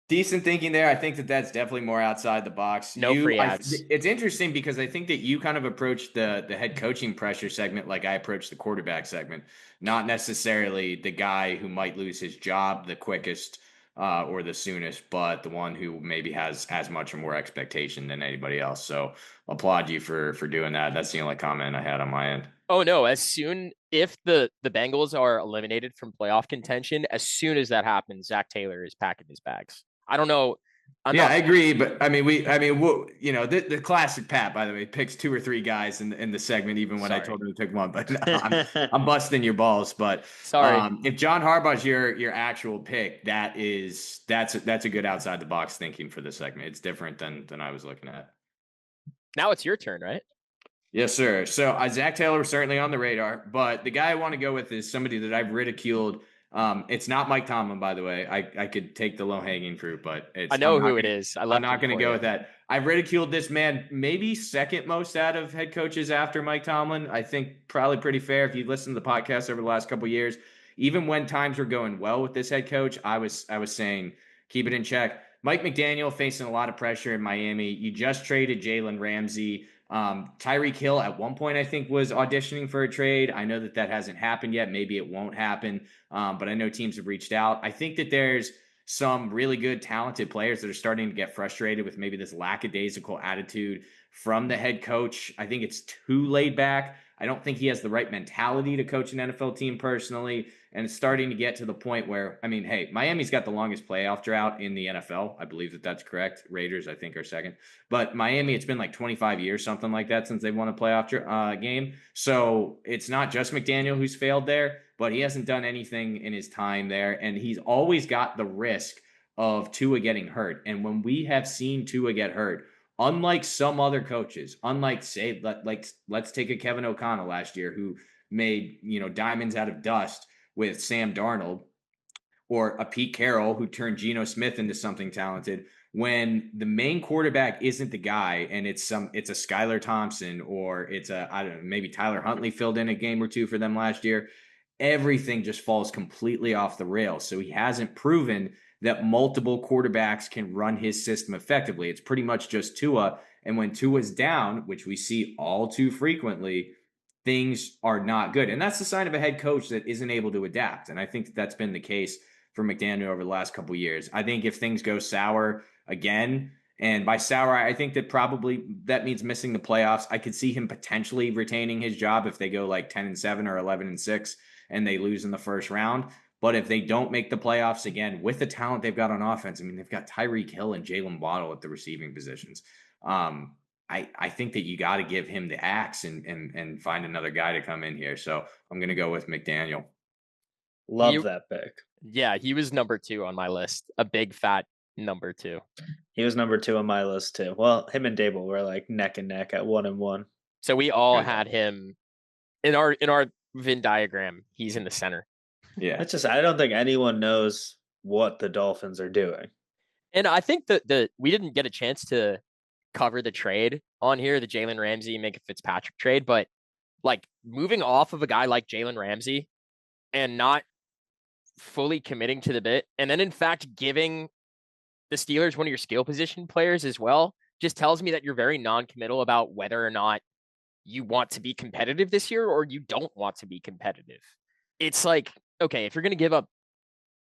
S3: Decent thinking there. I think that's definitely more outside the box.
S2: No free ads.
S3: It's interesting because I think that you kind of approach the head coaching pressure segment like I approach the quarterback segment, not necessarily the guy who might lose his job the quickest or the soonest, but the one who maybe has as much or more expectation than anybody else. So applaud you for doing that. That's the only comment I had on my end.
S2: Oh, no. If the Bengals are eliminated from playoff contention, as soon as that happens, Zac Taylor is packing his bags. I don't know. I
S3: agree. But the classic Pat, by the way, picks 2 or 3 guys in the segment, even when I told him to pick one, but I'm busting your balls. But
S2: sorry.
S3: If John Harbaugh's your actual pick, that's a good outside the box thinking for this segment. It's different than I was looking at.
S2: Now it's your turn, right?
S3: Yes, sir. So Zac Taylor was certainly on the radar, but the guy I want to go with is somebody that I've ridiculed. It's not Mike Tomlin, by the way. I could take the low-hanging fruit, but
S2: I know who it is.
S3: I'm not going to go with that. I've ridiculed this man maybe second most out of head coaches after Mike Tomlin. I think probably pretty fair. If you listen to the podcast over the last couple of years, even when times were going well with this head coach, I was saying keep it in check. Mike McDaniel facing a lot of pressure in Miami. You just traded Jalen Ramsey. Tyreek Hill at one point, I think, was auditioning for a trade. I know that hasn't happened yet. Maybe it won't happen. But I know teams have reached out. I think that there's some really good, talented players that are starting to get frustrated with maybe this lackadaisical attitude from the head coach. I think it's too laid back. I don't think he has the right mentality to coach an NFL team personally. And it's starting to get to the point where, I mean, hey, Miami's got the longest playoff drought in the NFL. I believe that's correct. Raiders, I think, are second. But Miami, it's been like 25 years, something like that, since they've won a playoff game. So it's not just McDaniel who's failed there, but he hasn't done anything in his time there. And he's always got the risk of Tua getting hurt. And when we have seen Tua get hurt, unlike some other coaches, say, let's take a Kevin O'Connell last year who made, diamonds out of dust with Sam Darnold, or a Pete Carroll who turned Geno Smith into something talented. When the main quarterback isn't the guy, and it's a Skylar Thompson, or it's maybe Tyler Huntley filled in a game or two for them last year, everything just falls completely off the rails. So he hasn't proven that multiple quarterbacks can run his system effectively. It's pretty much just Tua. And when Tua's down, which we see all too frequently, things are not good. And that's the sign of a head coach that isn't able to adapt. And I think that's been the case for McDaniel over the last couple of years. I think if things go sour again, and by sour, I think that probably that means missing the playoffs. I could see him potentially retaining his job if they go like 10-7 or 11-6 and they lose in the first round. But if they don't make the playoffs again with the talent they've got on offense, I mean, they've got Tyreek Hill and Jalen Waddle at the receiving positions. I think that you got to give him the axe and find another guy to come in here. So I'm going to go with McDaniel.
S4: Love that pick.
S2: Yeah, he was number 2 on my list. A big fat number 2.
S4: He was number 2 on my list too. Well, him and Daboll were like neck and neck at 1 and 1.
S2: So we all had him in our Venn diagram. He's in the center.
S3: Yeah.
S4: It's just I don't think anyone knows what the Dolphins are doing.
S2: And I think that we didn't get a chance to cover the trade on here, the Jalen Ramsey, Minka Fitzpatrick trade, but like moving off of a guy like Jalen Ramsey and not fully committing to the bit, and then in fact giving the Steelers one of your skill position players as well, just tells me that you're very non-committal about whether or not you want to be competitive this year or you don't want to be competitive. It's like, okay, if you're going to give up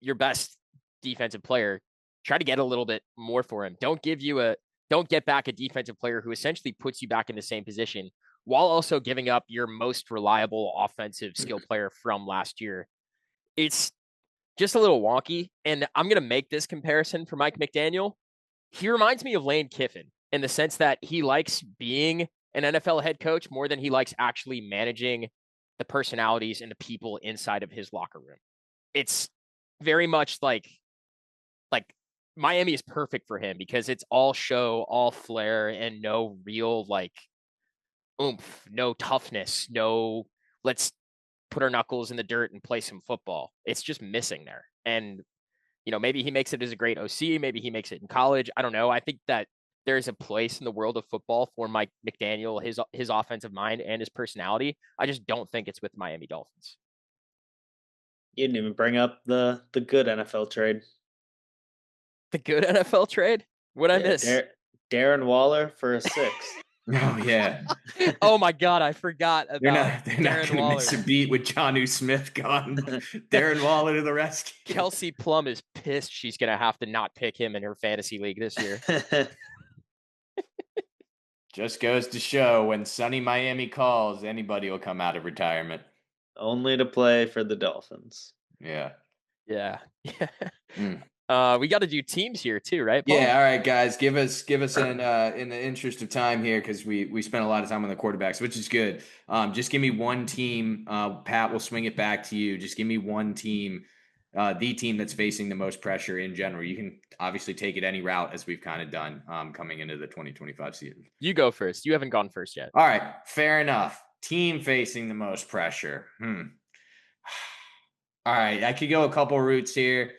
S2: your best defensive player, try to get a little bit more for him. Don't get back a defensive player who essentially puts you back in the same position while also giving up your most reliable offensive skill player from last year. It's just a little wonky. And I'm going to make this comparison for Mike McDaniel. He reminds me of Lane Kiffin in the sense that he likes being an NFL head coach more than he likes actually managing the personalities and the people inside of his locker room. It's very much like Miami is perfect for him because it's all show, all flair, and no real like oomph, no toughness, no let's put our knuckles in the dirt and play some football. It's just missing there. And, maybe he makes it as a great OC. Maybe he makes it in college. I don't know. I think that there's a place in the world of football for Mike McDaniel, his offensive mind and his personality. I just don't think it's with Miami Dolphins.
S4: You didn't even bring up the good NFL trade.
S2: The good NFL trade? What'd I miss?
S4: Darren Waller for a 6.
S3: Oh, yeah.
S2: Oh, my God. I forgot about
S3: they're not going to miss a beat with Jonnu Smith gone. Darren Waller to the rescue.
S2: Kelsey Plum is pissed she's going to have to not pick him in her fantasy league this year.
S3: Just goes to show when sunny Miami calls, anybody will come out of retirement.
S4: Only to play for the Dolphins.
S3: Yeah.
S2: Yeah. We got to do teams here too, right, Paul?
S3: Yeah. All right, guys, give us in the interest of time here, because we spent a lot of time on the quarterbacks, which is good. Just give me one team. Pat, we'll swing it back to you. Just give me one team, the team that's facing the most pressure in general. You can obviously take it any route, as we've kind of done coming into the 2025 season.
S2: You go first. You haven't gone first yet.
S3: All right, fair enough. Team facing the most pressure. All right, I could go a couple routes here.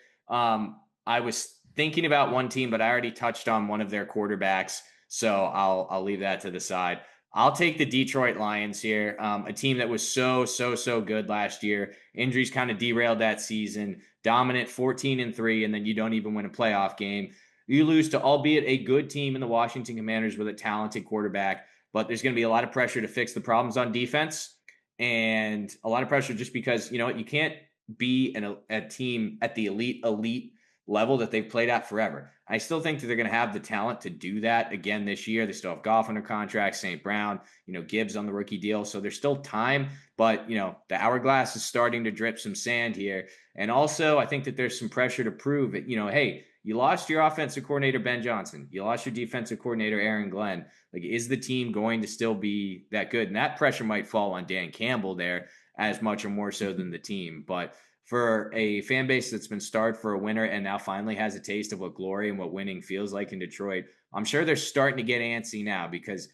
S3: I was thinking about one team, but I already touched on one of their quarterbacks, so I'll leave that to the side. I'll take the Detroit Lions here, a team that was so good last year. Injuries kind of derailed that season. Dominant 14-3, and then you don't even win a playoff game. You lose to, albeit a good team in the Washington Commanders with a talented quarterback, but there's going to be a lot of pressure to fix the problems on defense, and a lot of pressure just because, you can't be a team at the elite level that they've played at forever. I still think that they're going to have the talent to do that again this year. They still have Goff under contract, St. Brown, Gibbs on the rookie deal. So there's still time, but the hourglass is starting to drip some sand here. And also I think that there's some pressure to prove it. Hey, you lost your offensive coordinator, Ben Johnson. You lost your defensive coordinator, Aaron Glenn. Like, is the team going to still be that good? And that pressure might fall on Dan Campbell there as much or more so than the team. But for a fan base that's been starved for a winner and now finally has a taste of what glory and what winning feels like in Detroit, I'm sure they're starting to get antsy now because,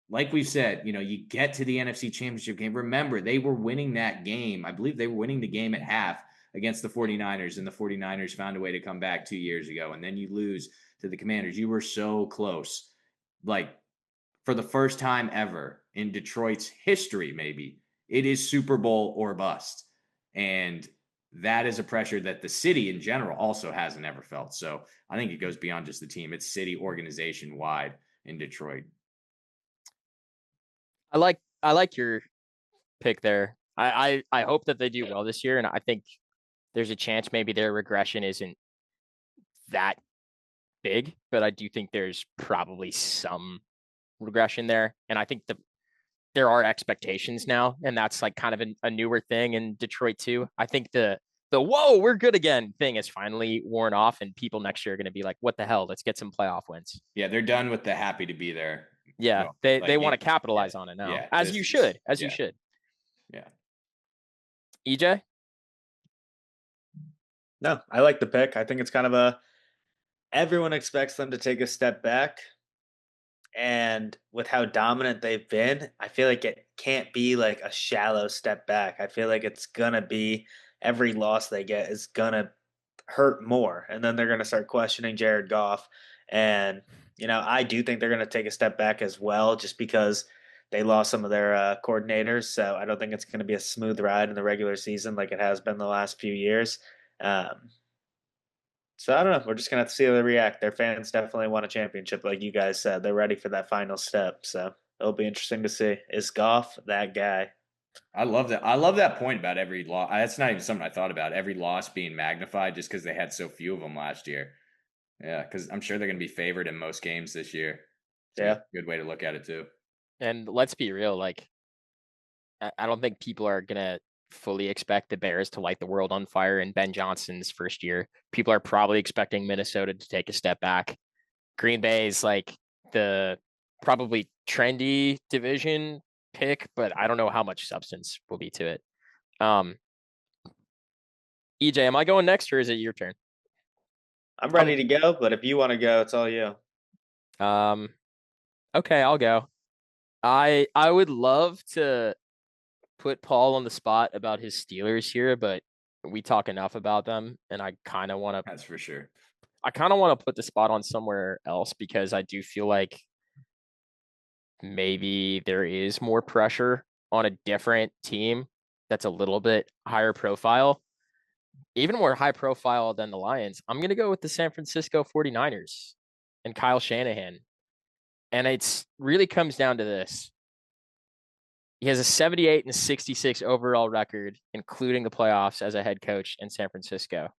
S3: like we've said, you get to the NFC Championship game. Remember, they were winning that game. I believe they were winning the game at half against the 49ers, and the 49ers found a way to come back 2 years ago. And then you lose to the Commanders. You were so close. Like, for the first time ever in Detroit's history, maybe, it is Super Bowl or bust. And that is a pressure that the city in general also hasn't ever felt. So I think it goes beyond just the team. It's city organization wide in Detroit.
S2: I like your pick there. I hope that they do well this year. And I think there's a chance maybe their regression isn't that big, but I do think there's probably some regression there. And I think there are expectations now, and that's like kind of a newer thing in Detroit too. I think the the whoa, we're good again thing is finally worn off, and people next year are going to be like, what the hell? Let's get some playoff wins.
S3: Yeah, they're done with the happy to be there.
S2: Yeah, they want to capitalize on it now, as you should.
S3: Yeah.
S2: EJ?
S4: No, I like the pick. I think it's kind of everyone expects them to take a step back. And with how dominant they've been, I feel like it can't be like a shallow step back. I feel like it's going to be every loss they get is going to hurt more. And then they're going to start questioning Jared Goff. And, I do think they're going to take a step back as well, just because they lost some of their coordinators. So I don't think it's going to be a smooth ride in the regular season like it has been the last few years. So I don't know. We're just gonna have to see how they react. Their fans definitely want a championship, like you guys said. They're ready for that final step. So it'll be interesting to see. Is Goff that guy?
S3: I love that. I love that point about every loss. That's not even something I thought about. Every loss being magnified just because they had so few of them last year. Yeah, because I'm sure they're going to be favored in most games this year.
S4: Yeah,
S3: good way to look at it too.
S2: And let's be real, like I don't think people are gonna fully expect the Bears to light the world on fire in Ben Johnson's first year. People are probably expecting Minnesota to take a step back. Green Bay is like the probably trendy division pick, but I don't know how much substance will be to it. EJ, am I going next or is it your turn?
S4: I'm ready to go, but if you want to go, it's all you.
S2: Okay, I'll go. I would love to put Paul on the spot about his Steelers here, but we talk enough about them, and I kind of want to.
S3: That's for sure.
S2: I kind of want to put the spot on somewhere else because I do feel like maybe there is more pressure on a different team that's a little bit higher profile, even more high profile than the Lions. I'm going to go with the San Francisco 49ers and Kyle Shanahan. And it's really comes down to this. He has a 78 and 66 overall record, including the playoffs as a head coach in San Francisco,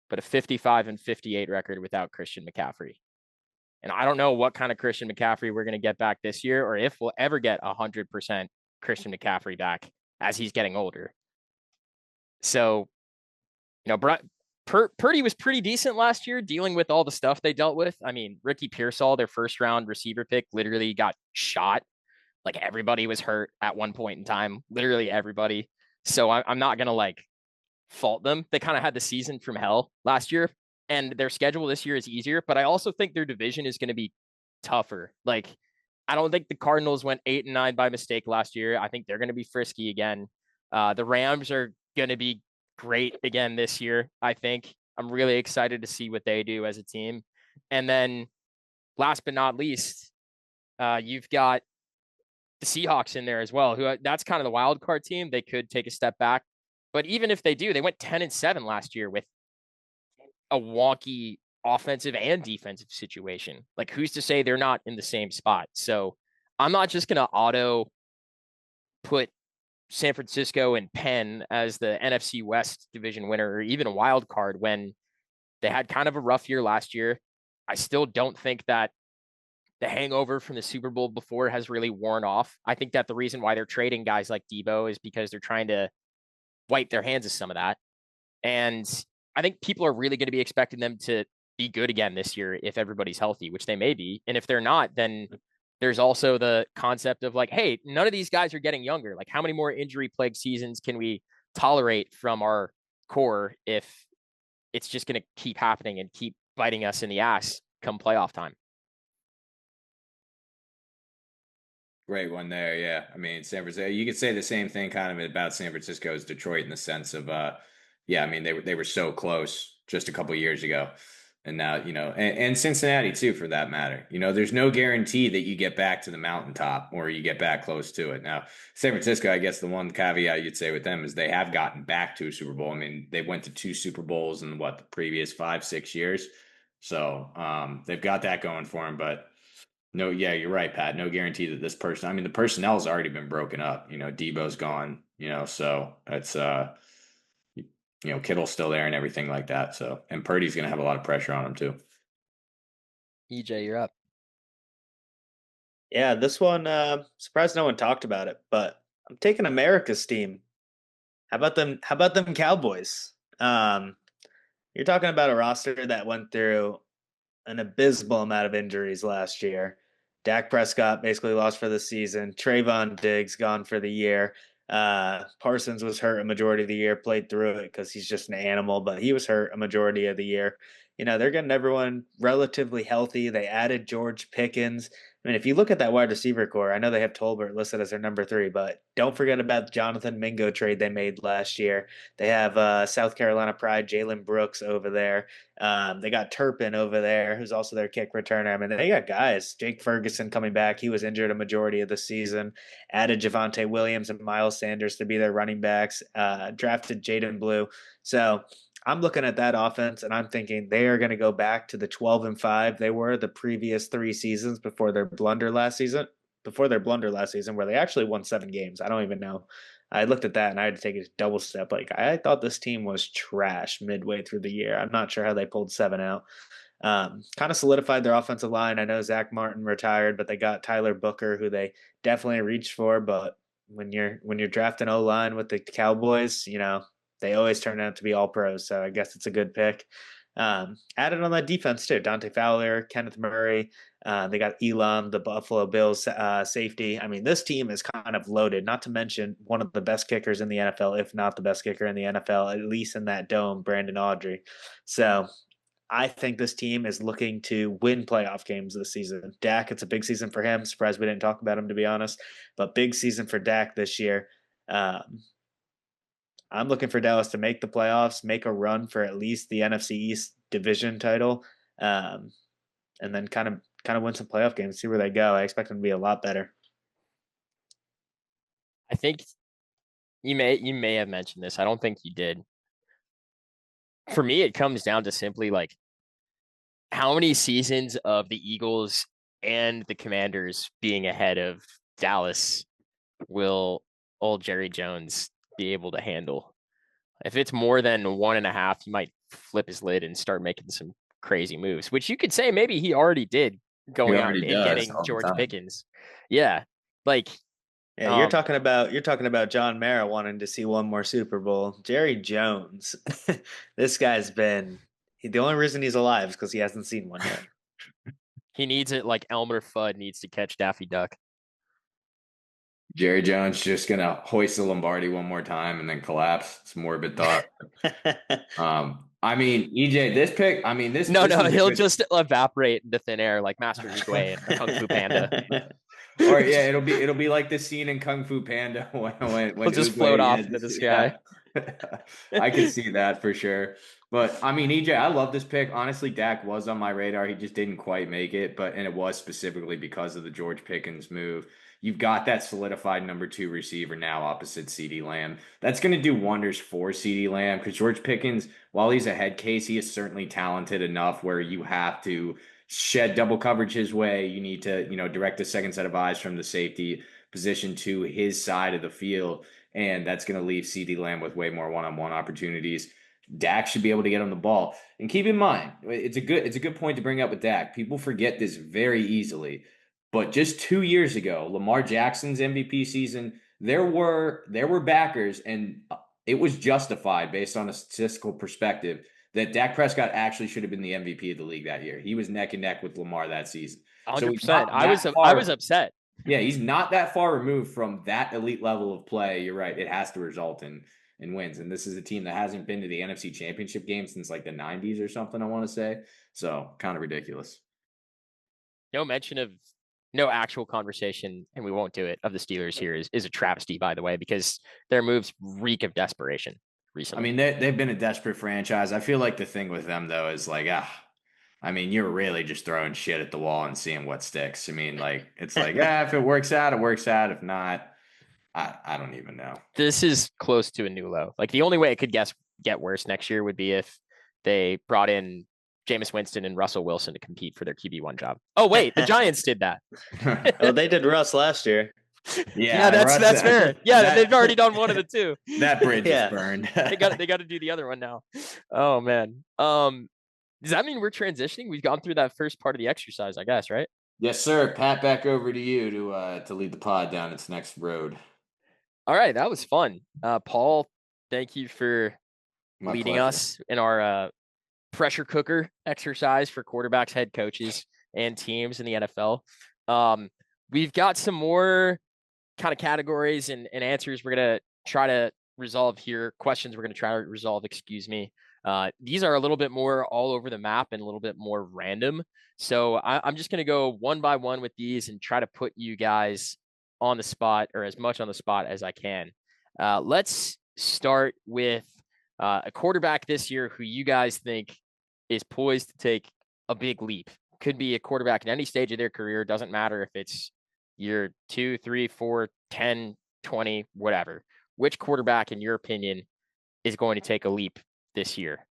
S2: but a 55 and 58 record without Christian McCaffrey. And I don't know what kind of Christian McCaffrey we're going to get back this year, or if we'll ever get 100% Christian McCaffrey back as he's getting older. So, Purdy was pretty decent last year dealing with all the stuff they dealt with. I mean, Ricky Pearsall, their first round receiver pick, literally got shot. Like everybody was hurt at one point in time, literally everybody. So I'm not going to fault them. They kind of had the season from hell last year, and their schedule this year is easier, but I also think their division is going to be tougher. I don't think the Cardinals went 8-9 by mistake last year. I think they're going to be frisky again. The Rams are going to be great again this year. I think I'm really excited to see what they do as a team. And then last but not least, you've got the Seahawks in there as well, who that's kind of the wild card team. They could take a step back, but even if they do, they went 10-7 last year with a wonky offensive and defensive situation. Who's to say they're not in the same spot? So I'm not just going to auto put San Francisco and Penn as the NFC West division winner or even a wild card when they had kind of a rough year last year. I still don't think that the hangover from the Super Bowl before has really worn off. I think that the reason why they're trading guys like Debo is because they're trying to wipe their hands of some of that. And I think people are really going to be expecting them to be good again this year if everybody's healthy, which they may be. And if they're not, then there's also the concept of hey, none of these guys are getting younger. How many more injury-plagued seasons can we tolerate from our core if it's just going to keep happening and keep biting us in the ass come playoff time?
S3: Great one there. Yeah. I mean, San Francisco, you could say the same thing kind of about San Francisco as Detroit in the sense of, I mean, they were so close just a couple of years ago. And now, and Cincinnati too, for that matter. There's no guarantee that you get back to the mountaintop or you get back close to it. Now, San Francisco, I guess the one caveat you'd say with them is they have gotten back to a Super Bowl. I mean, they went to 2 Super Bowls in the previous 5-6 years. So they've got that going for them. But no, yeah, you're right, Pat. No guarantee that this person, I mean, the personnel's already been broken up. Debo's gone, so it's, Kittle's still there and everything like that. So, and Purdy's going to have a lot of pressure on him too.
S2: EJ, you're up.
S4: Yeah, this one, surprised no one talked about it, but I'm taking America's team. How about them Cowboys? You're talking about a roster that went through an abysmal amount of injuries last year. Dak Prescott basically lost for the season. Trayvon Diggs gone for the year. Parsons was hurt a majority of the year, played through it because he's just an animal, but he was hurt a majority of the year. They're getting everyone relatively healthy. They added George Pickens. I mean, if you look at that wide receiver core, I know they have Tolbert listed as their number 3, but don't forget about the Jonathan Mingo trade they made last year. They have South Carolina Pride, Jalen Brooks over there. They got Turpin over there, who's also their kick returner. I mean, they got guys. Jake Ferguson coming back. He was injured a majority of the season. Added Javonte Williams and Miles Sanders to be their running backs. Drafted Jaden Blue. So I'm looking at that offense and I'm thinking they are going to go back to the 12-5 they were the previous 3 seasons before their blunder last season. Where they actually won 7 games. I don't even know. I looked at that and I had to take a double step. Like, I thought this team was trash midway through the year. I'm not sure how they pulled 7 out. Kind of solidified their offensive line. I know Zach Martin retired, but they got Tyler Booker, who they definitely reached for. But when you're drafting O-line with the Cowboys, they always turn out to be all pros. So I guess it's a good pick. Added on that defense too, Dante Fowler, Kenneth Murray. They got Elam, the Buffalo Bills safety. I mean, this team is kind of loaded, not to mention one of the best kickers in the NFL, if not the best kicker in the NFL, at least in that dome, Brandon Audrey. So I think this team is looking to win playoff games this season. Dak, it's a big season for him. Surprised we didn't talk about him, to be honest, but big season for Dak this year. I'm looking for Dallas to make the playoffs, make a run for at least the NFC East division title, and then kind of win some playoff games, see where they go. I expect them to be a lot better.
S2: I think you may have mentioned this. I don't think you did. For me, it comes down to simply like how many seasons of the Eagles and the Commanders being ahead of Dallas will old Jerry Jones be able to handle. If it's more than 1.5, he might flip his lid and start making some crazy moves, which you could say maybe he already did going out and getting George Pickens. Yeah. Like,
S4: yeah, you're talking about John Mara wanting to see one more Super Bowl. Jerry Jones, this guy's the only reason he's alive is because he hasn't seen one yet.
S2: He needs it like Elmer Fudd needs to catch Daffy Duck.
S3: Jerry Jones just gonna hoist the Lombardi one more time and then collapse. It's a morbid thought. I mean, EJ, this pick. I mean,
S2: he'll just evaporate into thin air like Master Oogway and Kung Fu Panda.
S3: Or yeah, it'll be like the scene in Kung Fu Panda when
S2: he'll just float off into the sky.
S3: I can see that for sure. But I mean, EJ, I love this pick. Honestly, Dak was on my radar. He just didn't quite make it, and it was specifically because of the George Pickens move. You've got that solidified number 2 receiver now opposite CeeDee Lamb. That's going to do wonders for CeeDee Lamb because George Pickens, while he's a head case, he is certainly talented enough where you have to shed double coverage his way. You need to, direct a second set of eyes from the safety position to his side of the field. And that's going to leave CeeDee Lamb with way more one-on-one opportunities. Dak should be able to get on the ball. And keep in mind, it's a good point to bring up with Dak. People forget this very easily. But just 2 years ago, Lamar Jackson's MVP season, there were backers, and it was justified based on a statistical perspective that Dak Prescott actually should have been the MVP of the league that year. He was neck and neck with Lamar that season.
S2: 100%. So I was upset.
S3: Yeah, he's not that far removed from that elite level of play. You're right. It has to result in wins. And this is a team that hasn't been to the NFC Championship game since like the 90s or something, I want to say. So kind of ridiculous.
S2: No actual conversation, and we won't do it, of the Steelers here is a travesty, by the way, because their moves reek of desperation recently.
S3: I mean, they've been a desperate franchise. I feel like the thing with them, though, is like, you're really just throwing shit at the wall and seeing what sticks. I mean, like, it's like, if it works out, it works out. If not, I don't even know.
S2: This is close to a new low. Like, the only way it could get worse next year would be if they brought in Jameis Winston and Russell Wilson to compete for their QB1 job. Oh, wait, the Giants did that.
S4: Well, they did Russ last year.
S3: Yeah,
S2: that's fair. Yeah, they've already done one of the two.
S3: That bridge is burned.
S2: they got to do the other one now. Oh man. Does that mean we're transitioning? We've gone through that first part of the exercise, I guess, right?
S3: Yes, sir. Pat, back over to you to lead the pod down its next road.
S2: All right, that was fun. Paul, thank you for
S3: My
S2: leading
S3: pleasure.
S2: us in our pressure cooker exercise for quarterbacks, head coaches, and teams in the NFL. We've got some more kind of categories and answers we're going to try to resolve here. Questions we're going to try to resolve, excuse me. These are a little bit more all over the map and a little bit more random. So I'm just going to go one by one with these and try to put you guys on the spot, or as much on the spot as I can. Let's start with a quarterback this year who you guys think is poised to take a big leap. Could be a quarterback in any stage of their career. Doesn't matter if it's year 2, 3, 4, 10, 20, whatever. Which quarterback, in your opinion, is going to take a leap this year?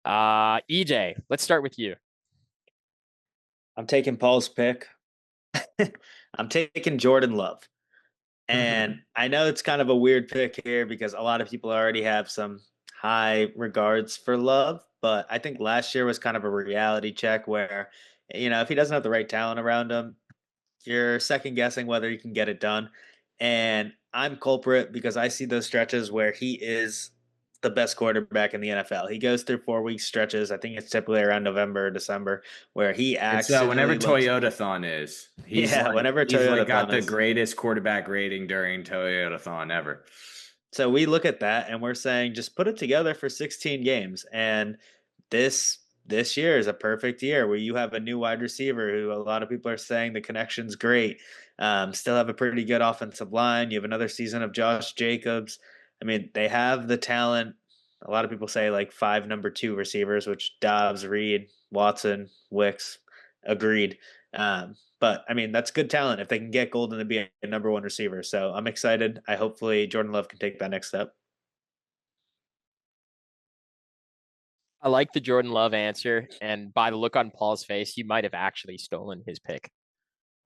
S2: EJ, let's start with you.
S4: I'm taking Paul's pick. I'm taking Jordan Love. And I know it's kind of a weird pick here because a lot of people already have some high regards for Love, but I think last year was kind of a reality check where, if he doesn't have the right talent around him, you're second guessing whether he can get it done. And I'm culprit because I see those stretches where he is the best quarterback in the NFL. He goes through 4 week stretches. I think it's typically around November or December where he acts.
S3: It's whenever Toyota-thon is. He's
S4: whenever
S3: Toyota-thon got the
S4: is.
S3: greatest quarterback rating during Toyota-thon ever.
S4: So we look at that and we're saying just put it together for 16 games. And this year is a perfect year where you have a new wide receiver who a lot of people are saying the connection's great. Still have a pretty good offensive line. You have another season of Josh Jacobs. I mean, they have the talent. A lot of people say like 5 number 2 receivers, which Dobbs, Reed, Watson, Wicks, agreed. But I mean, that's good talent if they can get Golden to be a number 1 receiver. So I'm excited. Hopefully Jordan Love can take that next step.
S2: I like the Jordan Love answer. And by the look on Paul's face, you might have actually stolen his pick.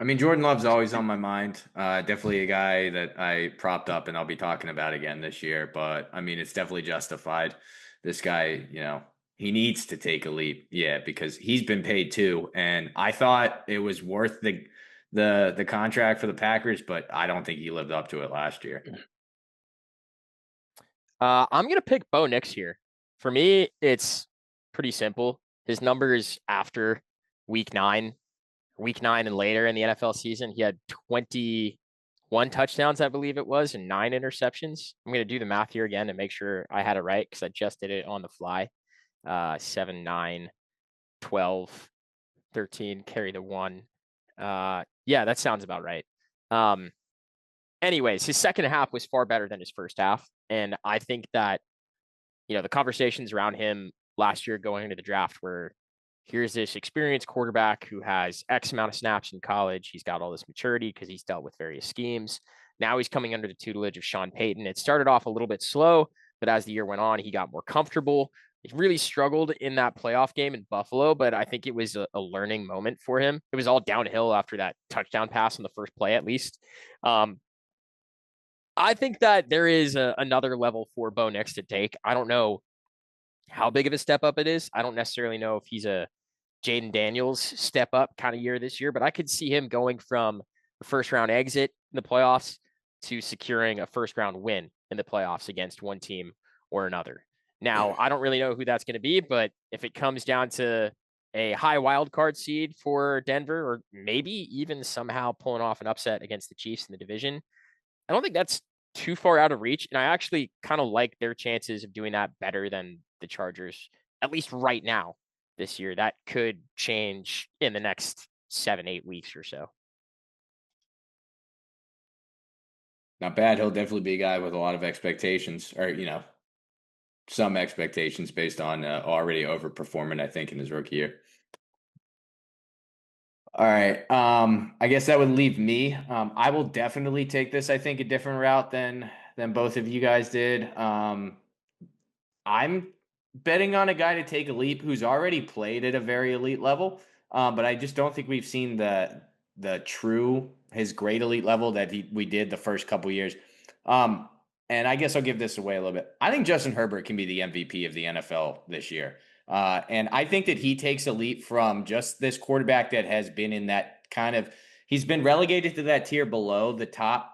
S3: I mean, Jordan Love's always on my mind. Definitely a guy that I propped up and I'll be talking about again this year. But I mean, it's definitely justified. This guy, he needs to take a leap. Yeah, because he's been paid too. And I thought it was worth the contract for the Packers, but I don't think he lived up to it last year.
S2: I'm going to pick Bo Nix here. For me, it's pretty simple. His numbers after week 9 and later in the NFL season, he had 21 touchdowns, I believe it was, and 9 interceptions. I'm going to do the math here again to make sure I had it right because I just did it on the fly. 7, 9, 12, 13, carry the 1. Yeah, that sounds about right. Anyways, his second half was far better than his first half. And I think that, the conversations around him last year going into the draft were, here's this experienced quarterback who has X amount of snaps in college. He's got all this maturity because he's dealt with various schemes. Now he's coming under the tutelage of Sean Payton. It started off a little bit slow, but as the year went on, he got more comfortable. He really struggled in that playoff game in Buffalo, but I think it was a learning moment for him. It was all downhill after that touchdown pass on the first play, at least. I think that there is another level for Bo Nix to take. I don't know how big of a step up it is. I don't necessarily know if he's a Jaden Daniels step up kind of year this year, but I could see him going from a first round exit in the playoffs to securing a first round win in the playoffs against one team or another. Now, I don't really know who that's going to be, but if it comes down to a high wild card seed for Denver, or maybe even somehow pulling off an upset against the Chiefs in the division, I don't think that's too far out of reach. And I actually kind of like their chances of doing that better than the Chargers, at least right now this year. That could change in the next 7-8 weeks or so.
S3: Not bad. He'll definitely be a guy with a lot of expectations, or, some expectations based on already overperforming, I think, in his rookie year. All right. I guess that would leave me. I will definitely take this, I think, a different route than both of you guys did. I'm betting on a guy to take a leap who's already played at a very elite level, but I just don't think we've seen his great elite level that we did the first couple years. And I guess I'll give this away a little bit. I think Justin Herbert can be the MVP of the NFL this year. And I think that he takes a leap from just this quarterback that has been in that he's been relegated to that tier below the top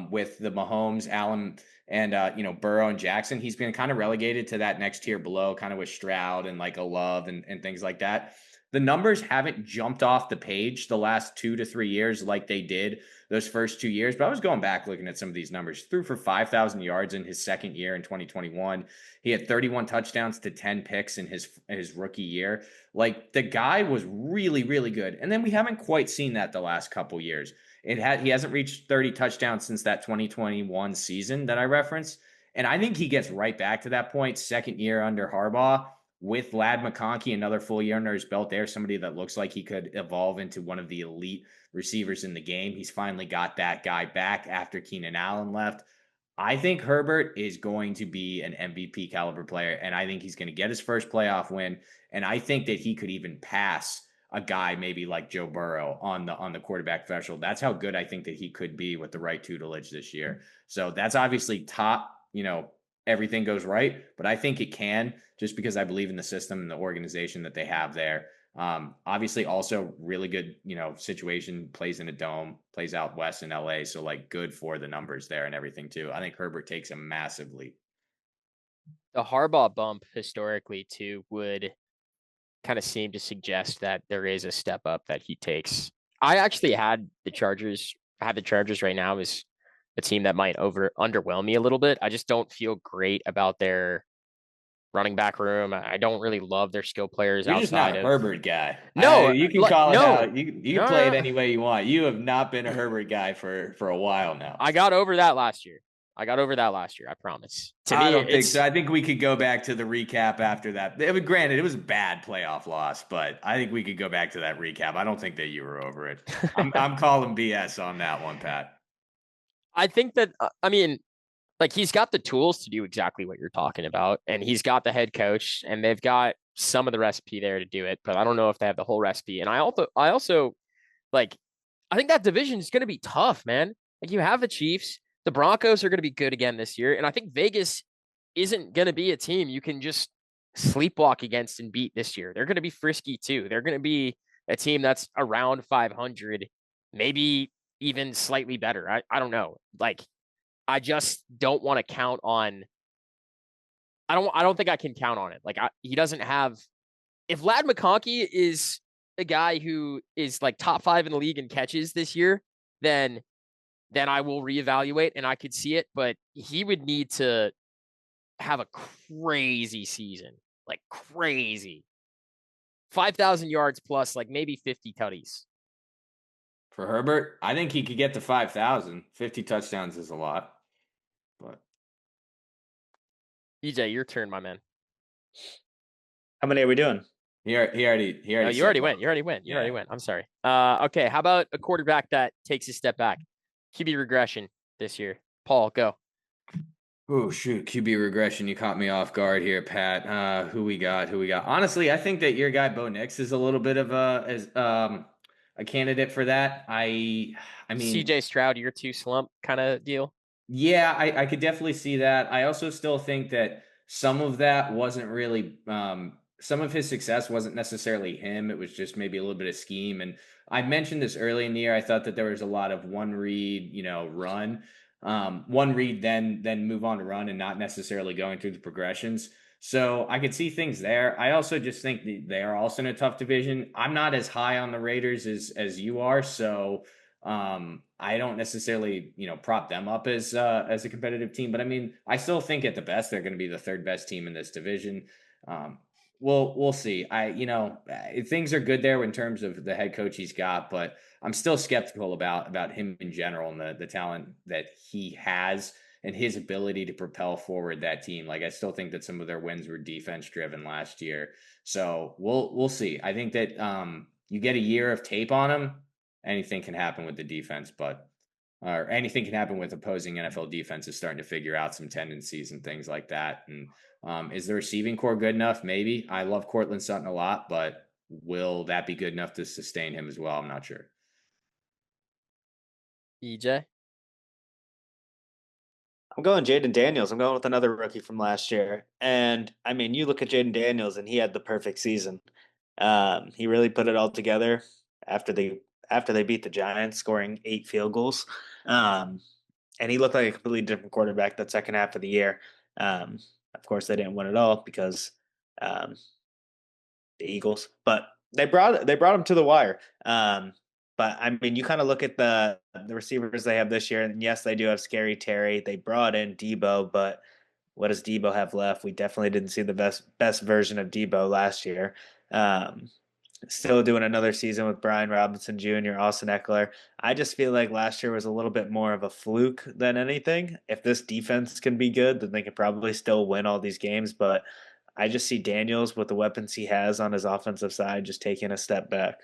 S3: with the Mahomes, Allen, and Burrow and Jackson, he's been kind of relegated to that next tier below, kind of with Stroud and like a Love and things like that. The numbers haven't jumped off the page the last 2 to 3 years like they did those first 2 years. But I was going back looking at some of these numbers. He threw for 5,000 yards in his second year in 2021. He had 31 touchdowns to 10 picks in his rookie year. Like, the guy was really, really good. And then we haven't quite seen that the last couple years. He hasn't reached 30 touchdowns since that 2021 season that I referenced. And I think he gets right back to that point, second year under Harbaugh, with Ladd McConkey, another full year under his belt there, somebody that looks like he could evolve into one of the elite receivers in the game. He's finally got that guy back after Keenan Allen left. I think Herbert is going to be an MVP caliber player, and I think he's going to get his first playoff win. And I think that he could even pass a guy maybe like Joe Burrow on the quarterback threshold. That's how good I think that he could be with the right tutelage this year. So that's obviously top, everything goes right, but I think it can, just because I believe in the system and the organization that they have there. Obviously also really good, situation, plays in a dome, plays out west in LA. So like good for the numbers there and everything too. I think Herbert takes a massive leap.
S2: The Harbaugh bump historically too would kind of seem to suggest that there is a step up that he takes. I actually had the Chargers. I have the Chargers right now as a team that might underwhelm me a little bit. I just don't feel great about their running back room. I don't really love their skill players.
S3: You're just not
S2: outside
S3: a
S2: of
S3: Herbert guy.
S2: No,
S3: you can call it
S2: no,
S3: out. You can play it any way you want. You have not been a Herbert guy for a while now.
S2: I got over that last year. I promise.
S3: I don't think so. I think we could go back to the recap after that. Granted, it was a bad playoff loss, but I think we could go back to that recap. I don't think that you were over it. I'm calling BS on that one, Pat.
S2: I think that, he's got the tools to do exactly what you're talking about, and he's got the head coach, and they've got some of the recipe there to do it, but I don't know if they have the whole recipe. And I also I think that division is going to be tough, man. Like, you have the Chiefs, the Broncos are going to be good again this year, and I think Vegas isn't going to be a team you can just sleepwalk against and beat this year. They're going to be frisky too. They're going to be a team that's around 500, maybe even slightly better. I don't know. I just don't want to count on. I don't think I can count on it. He doesn't have. If Ladd McConkey is a guy who is like top 5 in the league in catches this year, then I will reevaluate and I could see it. But he would need to have a crazy season, like crazy. 5,000 yards plus, like maybe 50 tutties.
S3: For Herbert, I think he could get to 5,000. 50 touchdowns is a lot. But
S2: EJ, your turn, my man.
S4: How many are we doing?
S3: He already.
S2: You already went. You already went. I'm sorry. Okay. How about a quarterback that takes a step back? QB regression this year. Paul, go.
S3: Oh, shoot. QB regression. You caught me off guard here, Pat. Who we got? Honestly, I think that your guy, Bo Nix, is a little bit of a candidate for that. I mean,
S2: CJ Stroud, year 2 slump kind of deal.
S3: Yeah, I could definitely see that. I also still think that some of that wasn't really, some of his success wasn't necessarily him. It was just maybe a little bit of scheme. And I mentioned this early in the year. I thought that there was a lot of one read, run, one read, then move on to run, and not necessarily going through the progressions. So I could see things there. I also just think that they are also in a tough division. I'm not as high on the Raiders as you are, so I don't necessarily, prop them up as a competitive team. But I mean, I still think at the best they're going to be the third best team in this division. We'll see. Things are good there in terms of the head coach he's got, but I'm still skeptical about him in general and the talent that he has and his ability to propel forward that team. Like, I still think that some of their wins were defense driven last year. So we'll see. I think that you get a year of tape on him, anything can happen with the defense, or anything can happen with opposing NFL defenses starting to figure out some tendencies and things like that. And is the receiving core good enough? Maybe. I love Cortland Sutton a lot, but will that be good enough to sustain him as well? I'm not sure.
S2: EJ?
S4: I'm going Jaden Daniels. I'm going with another rookie from last year. And I mean, you look at Jaden Daniels and he had the perfect season. He really put it all together after they beat the Giants, scoring 8 field goals. And and he looked like a completely different quarterback that second half of the year. Of course, they didn't win it all because the Eagles, but they brought him to the wire. But I mean, you kind of look at the receivers they have this year, and yes, they do have Scary Terry. They brought in Debo, but what does Debo have left? We definitely didn't see the best version of Debo last year. Still doing another season with Brian Robinson Jr., Austin Eckler. I just feel like last year was a little bit more of a fluke than anything. If this defense can be good, then they could probably still win all these games. But I just see Daniels with the weapons he has on his offensive side just taking a step back.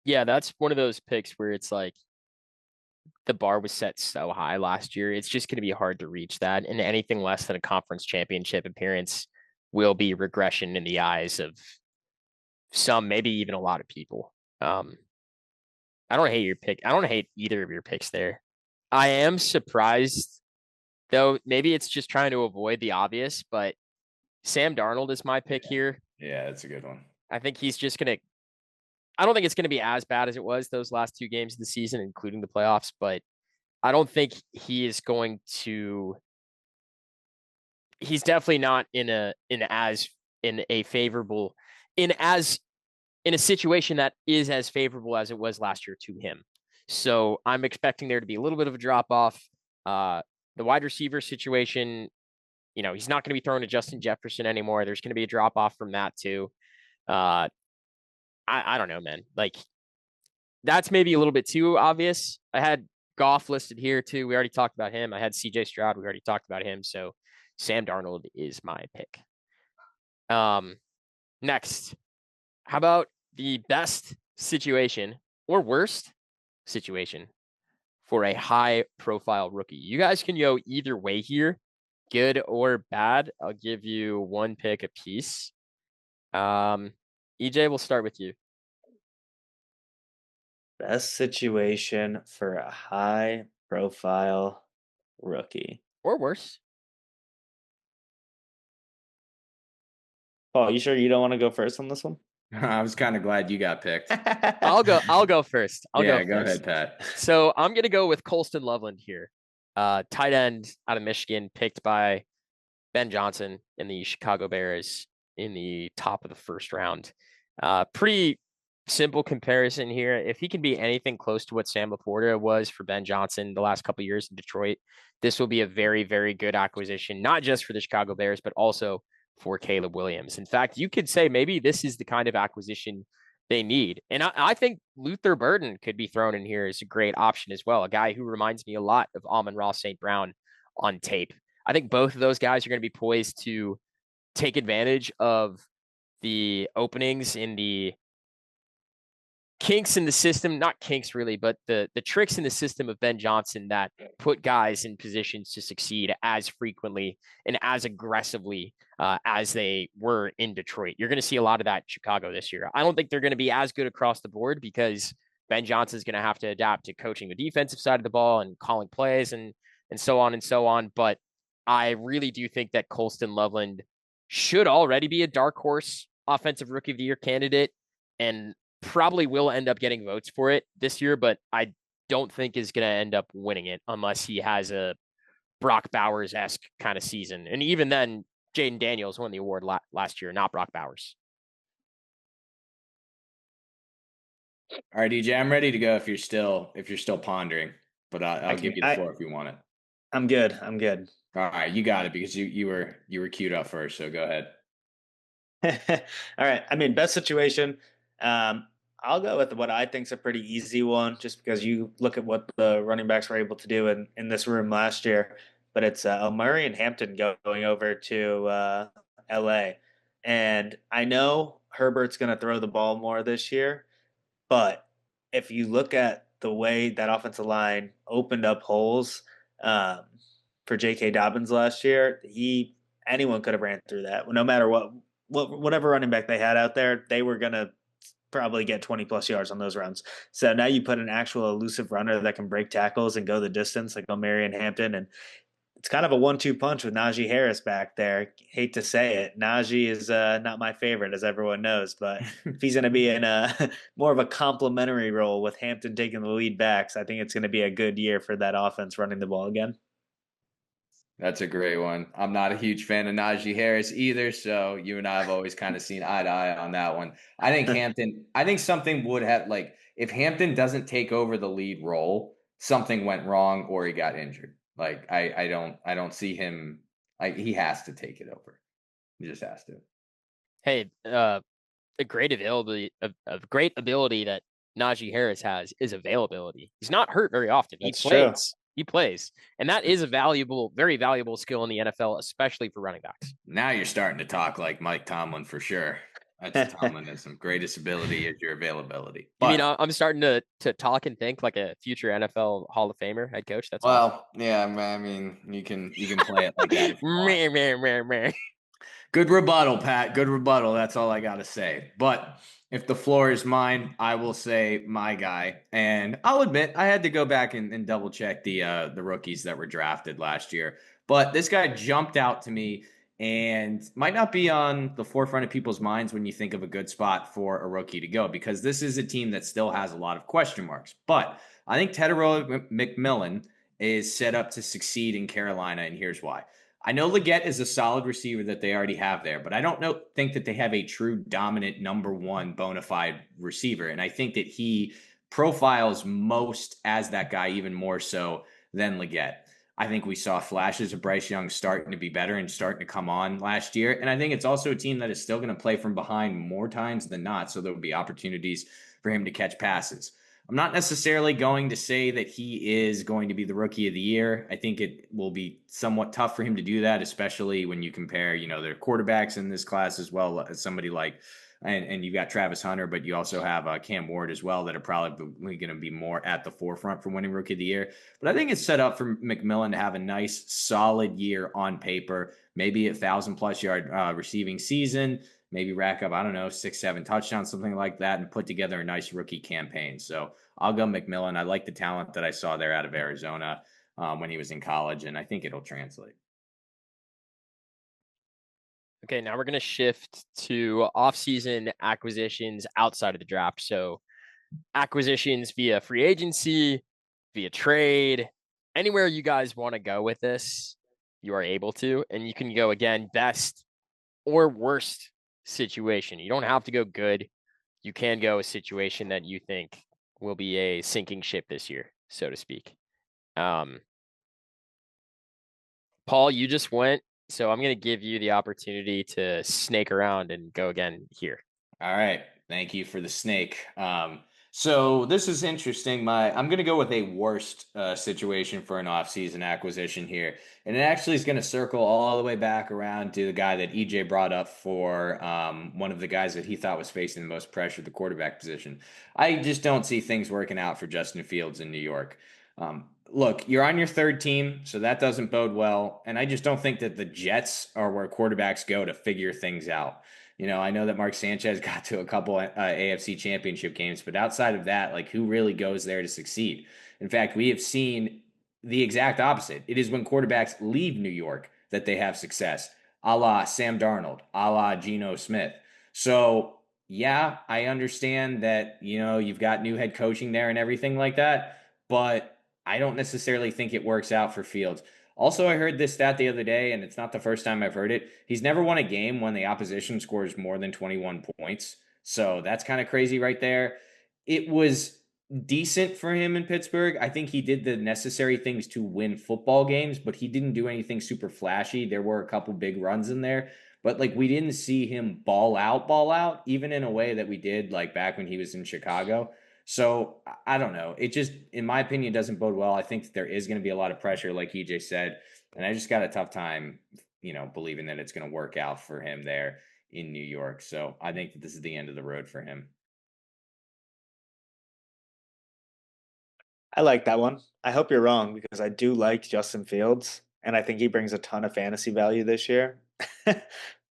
S2: Yeah, that's one of those picks where it's like the bar was set so high last year. It's just going to be hard to reach that. And anything less than a conference championship appearance will be regression in the eyes of some, maybe even a lot of people. I don't hate your pick. I don't hate either of your picks there. I am surprised, though. Maybe it's just trying to avoid the obvious, but Sam Darnold is my pick here.
S3: Yeah, that's a good one.
S2: I think he's just going to, I don't think it's going to be as bad as it was those last 2 games of the season, including the playoffs, but I don't think he is going to, he's definitely not in a situation that is as favorable as it was last year to him. So I'm expecting there to be a little bit of a drop off. The wide receiver situation, he's not going to be throwing to Justin Jefferson anymore. There's going to be a drop off from that too. I don't know, man. Like, that's maybe a little bit too obvious. I had Goff listed here too. We already talked about him. I had CJ Stroud. We already talked about him. So Sam Darnold is my pick. Next, how about the best situation or worst situation for a high profile rookie? You guys can go either way here, good or bad. I'll give you one pick apiece. EJ, we'll start with you.
S4: Best situation for a high profile rookie.
S2: Or worse.
S4: Paul, you sure you don't want to go first on this one?
S3: I was kind of glad you got picked.
S2: I'll go first. I'll go
S3: ahead, Pat.
S2: So I'm going to go with Colston Loveland here. Tight end out of Michigan, picked by Ben Johnson in the Chicago Bears in the top of the first round. Pretty simple comparison here. If he can be anything close to what Sam Laporta was for Ben Johnson the last couple of years in Detroit, this will be a very, very good acquisition, not just for the Chicago Bears, but also for Caleb Williams. In fact, you could say maybe this is the kind of acquisition they need. And I think Luther Burden could be thrown in here as a great option as well. A guy who reminds me a lot of Amon-Ra St. Brown on tape. I think both of those guys are going to be poised to take advantage of the openings in the kinks in the system, not kinks really, but the tricks in the system of Ben Johnson that put guys in positions to succeed as frequently and as aggressively as they were in Detroit. You're going to see a lot of that in Chicago this year. I don't think they're going to be as good across the board because Ben Johnson's going to have to adapt to coaching the defensive side of the ball and calling plays and so on and so on. But I really do think that Colston Loveland should already be a dark horse offensive rookie of the year candidate and probably will end up getting votes for it this year, but I don't think is going to end up winning it unless he has a Brock Bowers-esque kind of season. And even then, Jaden Daniels won the award last year, not Brock Bowers.
S3: All right, EJ, I'm ready to go if you're still pondering, but I'll give you the floor if you want it.
S4: I'm good.
S3: All right, you got it because you were queued up first, so go ahead.
S4: All right. I mean, best situation. I'll go with what I think is a pretty easy one, just because you look at what the running backs were able to do in this room last year. But it's Murray and Hampton going over to LA. And I know Herbert's going to throw the ball more this year, but if you look at the way that offensive line opened up holes for J.K. Dobbins last year, anyone could have ran through that. No matter whatever running back they had out there, they were going to probably get 20 plus yards on those runs. So now you put an actual elusive runner that can break tackles and go the distance, like Marion Hampton, and it's kind of a 1-2 punch with Najee Harris back there. Hate to say it, Najee is not my favorite, as everyone knows. But if he's going to be in a more of a complimentary role with Hampton taking the lead backs, I think it's going to be a good year for that offense running the ball again.
S3: That's a great one. I'm not a huge fan of Najee Harris either, so you and I have always kind of seen eye to eye on that one. I think something would have, like, if Hampton doesn't take over the lead role, something went wrong or he got injured. Like I don't see him, like, he has to take it over. He just has to.
S2: Hey, a great availability of great ability that Najee Harris has is availability. He's not hurt very often.
S4: That's
S2: He
S4: true.
S2: plays. He plays. And that is a valuable, very valuable skill in the NFL, especially for running backs.
S3: Now you're starting to talk like Mike Tomlin for sure. That's Tomlinism. Greatest ability is your availability.
S2: You mean I'm starting to talk and think like a future NFL Hall of Famer head coach? That's
S3: well,
S2: awesome.
S3: yeah, I mean, you can play it like that if you want.
S2: Meh.
S3: Good rebuttal, Pat. Good rebuttal. That's all I got to say. But if the floor is mine, I will say my guy. And I'll admit, I had to go back and double check the rookies that were drafted last year. But this guy jumped out to me and might not be on the forefront of people's minds when you think of a good spot for a rookie to go, because this is a team that still has a lot of question marks. But I think Tedero McMillan is set up to succeed in Carolina, and here's why. I know Leggett is a solid receiver that they already have there, but I don't think that they have a true dominant number one bona fide receiver. And I think that he profiles most as that guy, even more so than Leggett. I think we saw flashes of Bryce Young starting to be better and starting to come on last year. And I think it's also a team that is still going to play from behind more times than not. So there will be opportunities for him to catch passes. I'm not necessarily going to say that he is going to be the rookie of the year. I think it will be somewhat tough for him to do that, especially when you compare, their quarterbacks in this class as well as somebody like, and you've got Travis Hunter, but you also have Cam Ward as well that are probably going to be more at the forefront for winning rookie of the year. But I think it's set up for McMillan to have a nice, solid year on paper, maybe a 1,000+ yard receiving season. Maybe rack up, 6-7 touchdowns, something like that, and put together a nice rookie campaign. So I'll go McMillan. I like the talent that I saw there out of Arizona when he was in college, and I think it'll translate.
S2: Okay, now we're going to shift to offseason acquisitions outside of the draft. So acquisitions via free agency, via trade, anywhere you guys want to go with this, you are able to. And you can go, again, best or worst situation. You don't have to go good. You can go a situation that you think will be a sinking ship this year, so to speak. Paul, you just went, so I'm going to give you the opportunity to snake around and go again here.
S3: All right. Thank you for the snake. So this is interesting. I'm going to go with a worst situation for an offseason acquisition here. And it actually is going to circle all the way back around to the guy that EJ brought up for one of the guys that he thought was facing the most pressure, the quarterback position. I just don't see things working out for Justin Fields in New York. Look, you're on your third team, so that doesn't bode well. And I just don't think that the Jets are where quarterbacks go to figure things out. I know that Mark Sanchez got to a couple AFC championship games, but outside of that, like, who really goes there to succeed? In fact, we have seen the exact opposite. It is when quarterbacks leave New York that they have success, a la Sam Darnold, a la Geno Smith. So, yeah, I understand that, you've got new head coaching there and everything like that, but I don't necessarily think it works out for Fields. Also, I heard this stat the other day, and it's not the first time I've heard it. He's never won a game when the opposition scores more than 21 points. So that's kind of crazy right there. It was decent for him in Pittsburgh. I think he did the necessary things to win football games, but he didn't do anything super flashy. There were a couple big runs in there, but like, we didn't see him ball out, even in a way that we did like back when he was in Chicago. So I don't know. It just, in my opinion, doesn't bode well. I think that there is going to be a lot of pressure, like EJ said, and I just got a tough time, believing that it's going to work out for him there in New York. So I think that this is the end of the road for him.
S4: I like that one. I hope you're wrong, because I do like Justin Fields, and I think he brings a ton of fantasy value this year.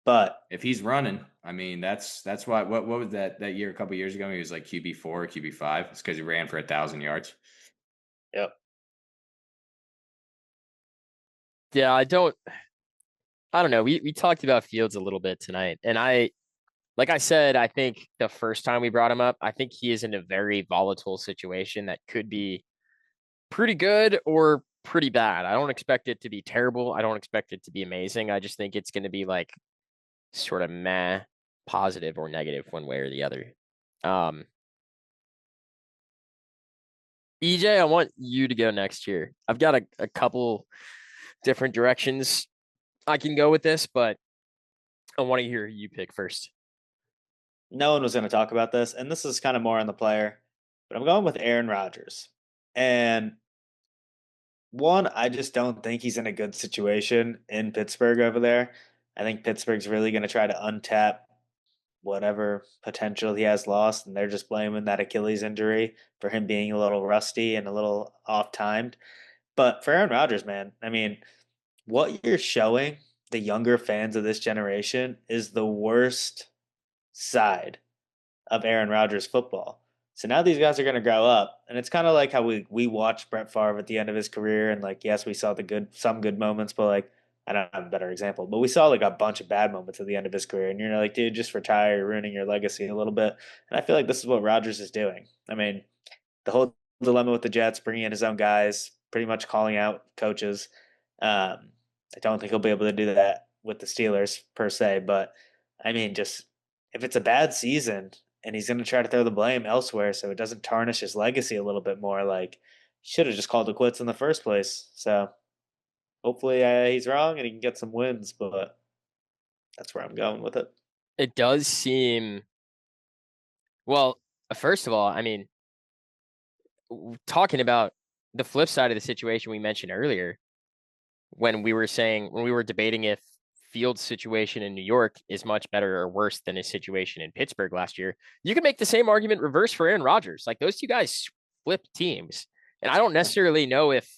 S4: But
S3: if he's running, I mean, that's why. What was that year a couple years ago? He was like QB4, QB5. It's because he ran for 1,000 yards.
S4: Yep.
S2: Yeah, I don't know. We talked about Fields a little bit tonight, and like I said, I think the first time we brought him up, I think he is in a very volatile situation that could be pretty good or pretty bad. I don't expect it to be terrible. I don't expect it to be amazing. I just think it's going to be like sort of meh, positive or negative one way or the other. EJ, I want you to go next year. I've got a couple different directions I can go with this, but I want to hear you pick first.
S4: No one was going to talk about this, and this is kind of more on the player, but I'm going with Aaron Rodgers. And one, I just don't think he's in a good situation in Pittsburgh over there. I think Pittsburgh's really going to try to untap whatever potential he has lost, and they're just blaming that Achilles injury for him being a little rusty and a little off timed. But for Aaron Rodgers, man, I mean, what you're showing the younger fans of this generation is the worst side of Aaron Rodgers football. So now these guys are going to grow up, and it's kind of like how we watched Brett Favre at the end of his career, and like yes, we saw some good moments, but like I don't have a better example, but we saw like a bunch of bad moments at the end of his career, and you're like, dude, just retire, you're ruining your legacy a little bit. And I feel like this is what Rodgers is doing. I mean, the whole dilemma with the Jets, bringing in his own guys, pretty much calling out coaches. I don't think he'll be able to do that with the Steelers per se, but I mean, just if it's a bad season and he's going to try to throw the blame elsewhere so it doesn't tarnish his legacy a little bit more, like he should have just called it quits in the first place. So hopefully he's wrong and he can get some wins, but that's where I'm going with it.
S2: It does seem, well, first of all, I mean, talking about the flip side of the situation we mentioned earlier, when we were debating if Fields' situation in New York is much better or worse than his situation in Pittsburgh last year, you can make the same argument reverse for Aaron Rodgers. Like those two guys flip teams. And I don't necessarily know if,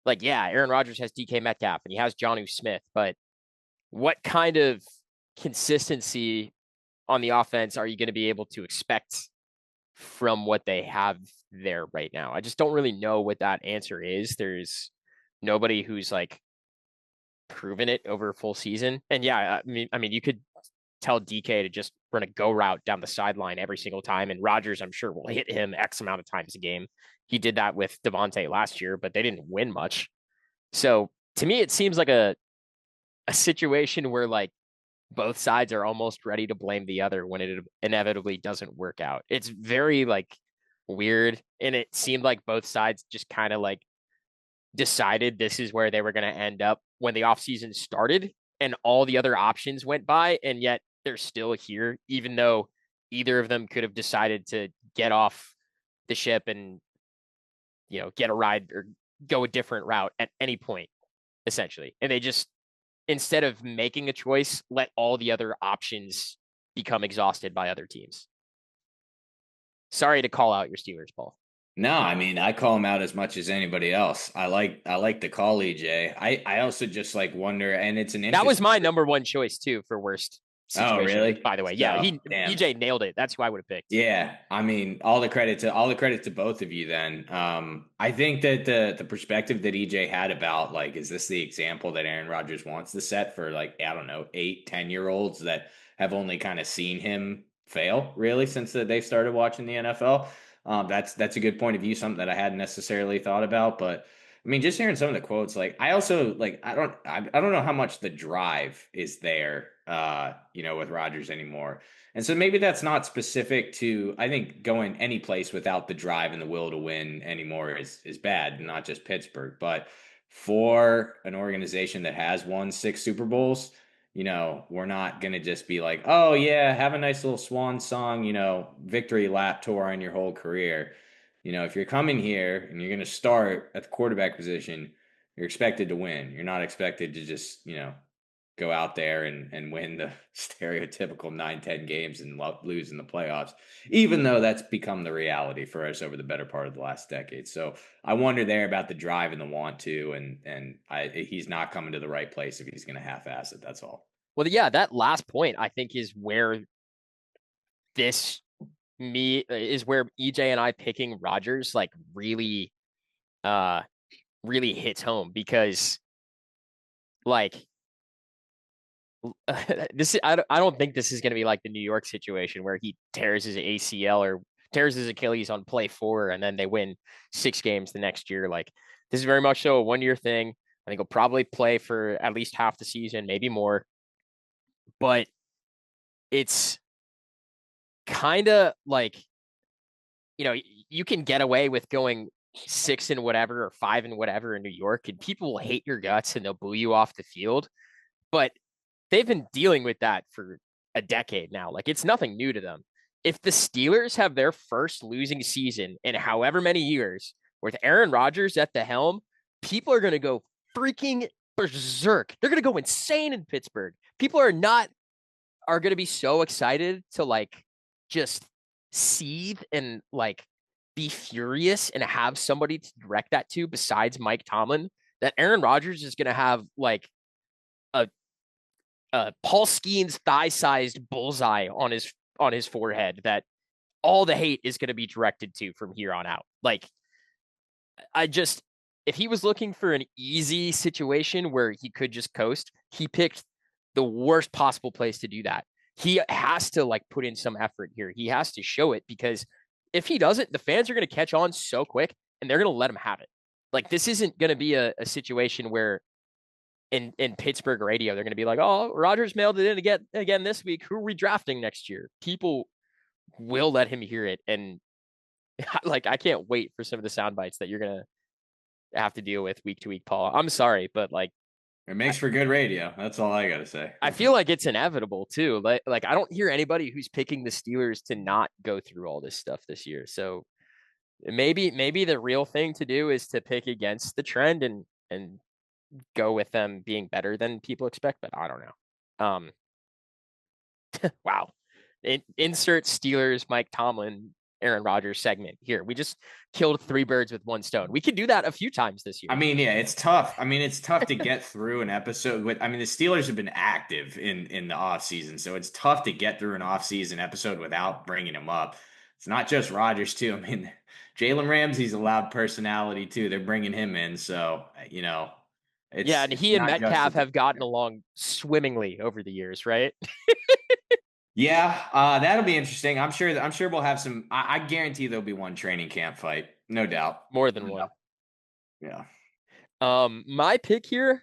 S2: like, yeah, Aaron Rodgers has DK Metcalf and he has Jonnu Smith, but what kind of consistency on the offense are you going to be able to expect from what they have there right now? I just don't really know what that answer is. There's nobody who's like proven it over a full season. And yeah, I mean, you could tell DK to just run a go route down the sideline every single time, and Rodgers, I'm sure, will hit him X amount of times a game. He did that with Devontae last year, but they didn't win much. So to me, it seems like a situation where like both sides are almost ready to blame the other when it inevitably doesn't work out. It's very like weird, and it seemed like both sides just kind of like decided this is where they were going to end up when the offseason started and all the other options went by, and yet they're still here, even though either of them could have decided to get off the ship and, you know, get a ride or go a different route at any point, essentially. And they just, instead of making a choice, let all the other options become exhausted by other teams. Sorry to call out your Steelers, Paul.
S3: No, I mean, I call him out as much as anybody else. I like the call, EJ. I also just like wonder, and it's an interesting.
S2: That was my number one choice too for worst situation.
S3: Oh, really?
S2: By the way, yeah, EJ nailed it. That's who I would have picked.
S3: Yeah, I mean, all the credit to both of you. Then, I think that the perspective that EJ had about like, is this the example that Aaron Rodgers wants to set for like, I don't know, 8-10-year-olds that have only kind of seen him fail really since they started watching the NFL. That's a good point of view, something that I hadn't necessarily thought about. But I mean, just hearing some of the quotes, like I also like I don't know how much the drive is there, with Rodgers anymore. And so maybe that's not specific to, I think going any place without the drive and the will to win anymore is bad, not just Pittsburgh, but for an organization that has won 6 Super Bowls. We're not going to just be like, oh, yeah, have a nice little swan song, victory lap tour on your whole career. If you're coming here and you're going to start at the quarterback position, you're expected to win. You're not expected to just, go out there and win the stereotypical 9-10 games and lose in the playoffs, even though that's become the reality for us over the better part of the last decade. So I wonder there about the drive and the want to, and he's not coming to the right place if he's going to half-ass it. That's all.
S2: Well, yeah, that last point I think is where EJ and I picking Rodgers like really hits home, because like I don't think this is going to be like the New York situation where he tears his ACL or tears his Achilles on play 4 and then they win 6 games the next year. Like this is very much so a 1-year thing. I think he'll probably play for at least half the season, maybe more. But it's kind of like, you can get away with going 6 and whatever or 5 and whatever in New York, and people will hate your guts and they'll boo you off the field. But they've been dealing with that for a decade now. Like it's nothing new to them. If the Steelers have their first losing season in however many years with Aaron Rodgers at the helm, people are going to go freaking berserk. They're going to go insane in Pittsburgh. People are going to be so excited to like just seethe and like be furious and have somebody to direct that to besides Mike Tomlin, that Aaron Rodgers is going to have like Paul Skeens thigh-sized bullseye on his forehead that all the hate is going to be directed to from here on out. Like, if he was looking for an easy situation where he could just coast, he picked the worst possible place to do that. He has to like put in some effort here. He has to show it, because if he doesn't, the fans are going to catch on so quick and they're going to let him have it. Like this isn't going to be a situation where in Pittsburgh radio, they're going to be like, oh, Rodgers mailed it in again this week. Who are we drafting next year? People will let him hear it. And like, I can't wait for some of the sound bites that you're going to have to deal with week to week, Paul. I'm sorry, but like,
S3: it makes for good radio. That's all I got to say.
S2: I feel like it's inevitable too. Like I don't hear anybody who's picking the Steelers to not go through all this stuff this year. So maybe the real thing to do is to pick against the trend and go with them being better than people expect, but I don't know. Wow. Insert Steelers, Mike Tomlin, Aaron Rodgers segment here. We just killed 3 birds with 1 stone. We could do that a few times this year.
S3: I mean, yeah, it's tough. I mean, it's tough to get through an episode with, the Steelers have been active in the offseason, so it's tough to get through an offseason episode without bringing him up. It's not just Rodgers too. I mean, Jalen Ramsey's a loud personality too. They're bringing him in. So,
S2: and he and Metcalf have gotten along swimmingly over the years, right?
S3: Yeah, that'll be interesting. I'm sure we'll have some. I guarantee there'll be one training camp fight, no doubt.
S2: More than one.
S3: Yeah.
S2: My pick here,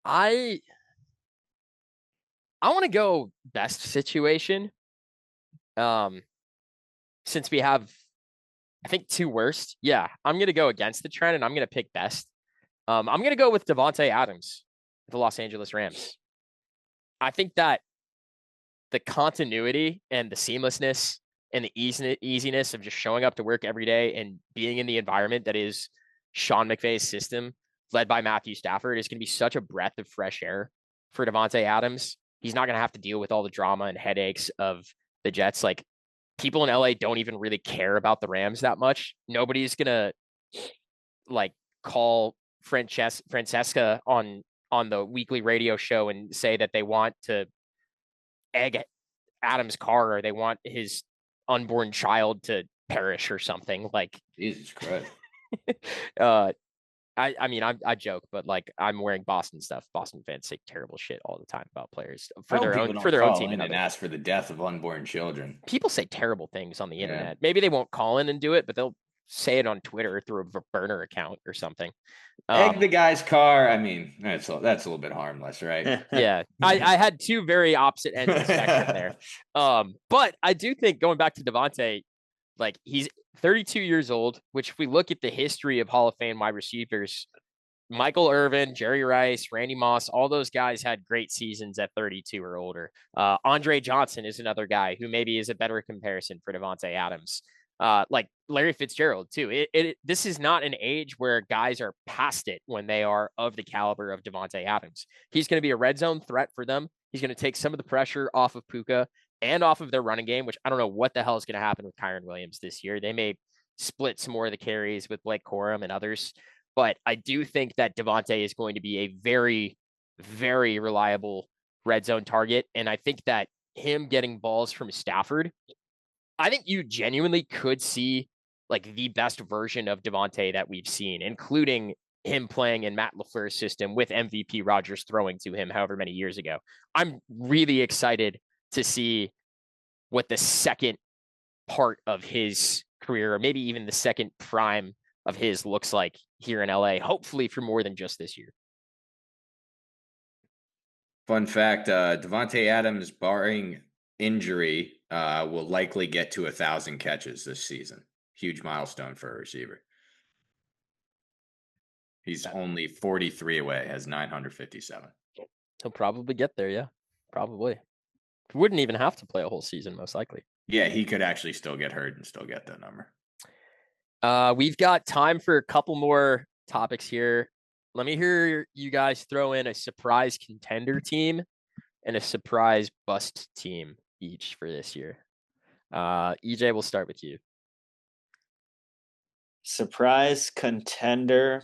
S2: I want to go best situation. Since we have, I think, 2 worst. Yeah, I'm gonna go against the trend, and I'm gonna pick best. I'm going to go with Davante Adams, the Los Angeles Rams. I think that the continuity and the seamlessness and the easiness of just showing up to work every day and being in the environment that is Sean McVay's system, led by Matthew Stafford, is going to be such a breath of fresh air for Davante Adams. He's not going to have to deal with all the drama and headaches of the Jets. Like, people in LA don't even really care about the Rams that much. Nobody's going to like call Francesca on the weekly radio show and say that they want to egg Adam's car or they want his unborn child to perish or something. Like,
S3: Jesus Christ.
S2: I joke, but like, I'm wearing Boston stuff. Boston fans say terrible shit all the time about players for their own team
S3: and ask for the death of unborn children.
S2: People say terrible things on the internet. Maybe they won't call in and do it, but they'll say it on Twitter through a burner account or something.
S3: Egg the guy's car. I mean, that's a little bit harmless, right?
S2: Yeah. I had 2 very opposite ends of the spectrum there. But I do think, going back to Davante, like, he's 32 years old, which, if we look at the history of Hall of Fame wide receivers, Michael Irvin, Jerry Rice, Randy Moss, all those guys had great seasons at 32 or older. Andre Johnson is another guy who maybe is a better comparison for Davante Adams. Like Larry Fitzgerald too. This is not an age where guys are past it when they are of the caliber of Davante Adams. He's going to be a red zone threat for them. He's going to take some of the pressure off of Puka and off of their running game, which I don't know what the hell is going to happen with Kyren Williams this year. They may split some more of the carries with Blake Corum and others, but I do think that Davante is going to be a very, very reliable red zone target. And I think that him getting balls from Stafford, I think you genuinely could see like the best version of Davante that we've seen, including him playing in Matt LaFleur's system with MVP Rodgers throwing to him however many years ago. I'm really excited to see what the second part of his career, or maybe even the second prime of his, looks like here in LA, hopefully for more than just this year.
S3: Fun fact, Devontae Adams, barring injury, will likely get to 1,000 catches this season. Huge milestone for a receiver. He's only 43 away, has 957.
S2: He'll probably get there, yeah. Probably. He wouldn't even have to play a whole season, most likely.
S3: Yeah, he could actually still get hurt and still get that number.
S2: We've got time for a couple more topics here. Let me hear you guys throw in a surprise contender team and a surprise bust team each for this year. EJ, we'll start with you.
S4: Surprise contender.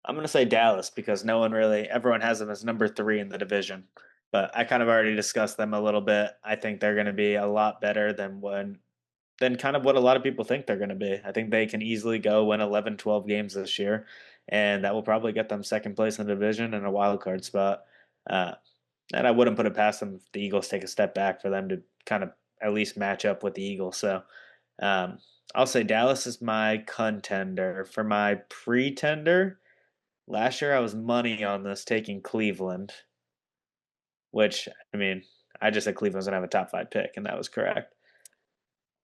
S4: I'm going to say Dallas because everyone has them as number 3 in the division. But I kind of already discussed them a little bit. I think they're going to be a lot better than kind of what a lot of people think they're going to be. I think they can easily go win 11, 12 games this year, and that will probably get them second place in the division and a wild card spot. And I wouldn't put it past them if the Eagles take a step back for them to kind of at least match up with the Eagles. So I'll say Dallas is my contender. For my pretender, last year I was money on this taking Cleveland, which, I mean, I just said Cleveland was going to have a top 5 pick, and that was correct.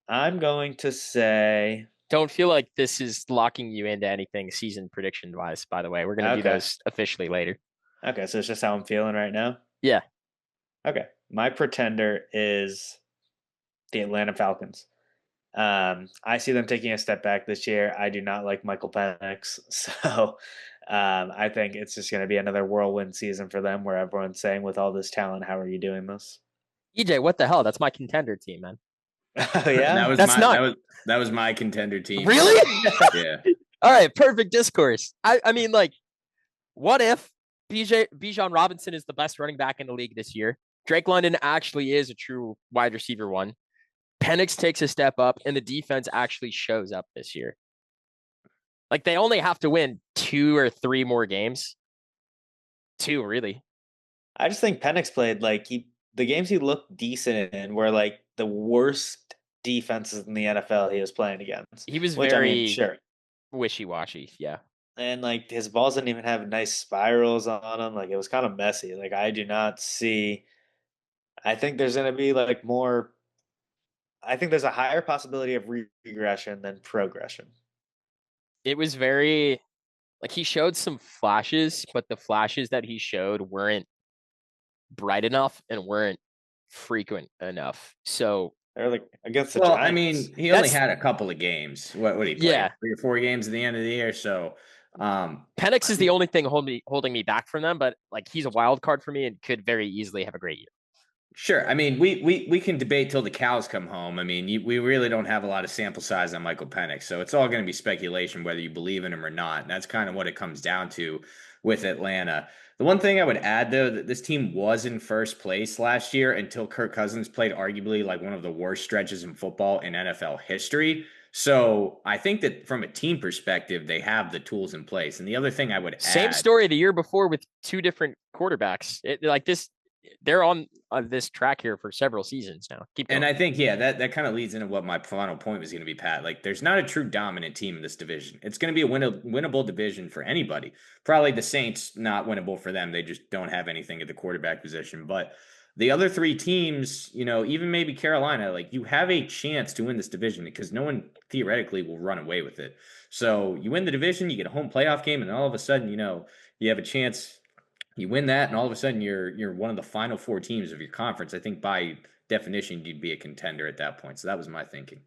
S4: I'm going to say...
S2: Don't feel like this is locking you into anything season prediction-wise, by the way. We're going to do those officially later.
S4: Okay, so it's just how I'm feeling right now?
S2: Yeah.
S4: Okay. My pretender is the Atlanta Falcons. I see them taking a step back this year. I do not like Michael Penix, so I think it's just going to be another whirlwind season for them where everyone's saying, with all this talent, how are you doing this?
S2: EJ, what the hell? That's my contender team, man.
S4: Oh, yeah?
S3: That was my contender team.
S2: Really?
S3: Yeah.
S2: All right, perfect discourse. I mean, like, what if Bijan Robinson is the best running back in the league this year? Drake London actually is a true wide receiver 1. Penix takes a step up, and the defense actually shows up this year. Like, they only have to win 2 or 3 more games. 2, really.
S4: I just think Penix played the games he looked decent in were like the worst defenses in the NFL he was playing against.
S2: He was wishy-washy, yeah.
S4: And his balls didn't even have nice spirals on them. It was kind of messy. I do not see. I think there's going to be more. I think there's a higher possibility of regression than progression.
S2: It was very, he showed some flashes, but the flashes that he showed weren't bright enough and weren't frequent enough. So
S4: they're against the Giants.
S3: I mean, he only had a couple of games. What did he play?
S2: Yeah.
S3: 3 or 4 games at the end of the year. So
S2: Penix is the only thing holding me back from them, but he's a wild card for me and could very easily have a great year.
S3: Sure. I mean, we can debate till the cows come home. I mean, we really don't have a lot of sample size on Michael Penix, so it's all going to be speculation whether you believe in him or not. And that's kind of what it comes down to with Atlanta. The one thing I would add, though, that this team was in first place last year until Kirk Cousins played arguably one of the worst stretches in football in NFL history. So I think that from a team perspective, they have the tools in place. And the other thing I would add...
S2: Same story the year before with 2 different quarterbacks. They're on this track here for several seasons now. Keep going.
S3: And I think, that kind of leads into what my final point was going to be, Pat. There's not a true dominant team in this division. It's going to be a winnable division for anybody. Probably the Saints, not winnable for them. They just don't have anything at the quarterback position. But the other 3 teams, even maybe Carolina, you have a chance to win this division because no one theoretically will run away with it. So you win the division, you get a home playoff game, and all of a sudden, you have a chance. You win that, and all of a sudden you're one of the final 4 teams of your conference. I think by definition you'd be a contender at that point. So that was my thinking.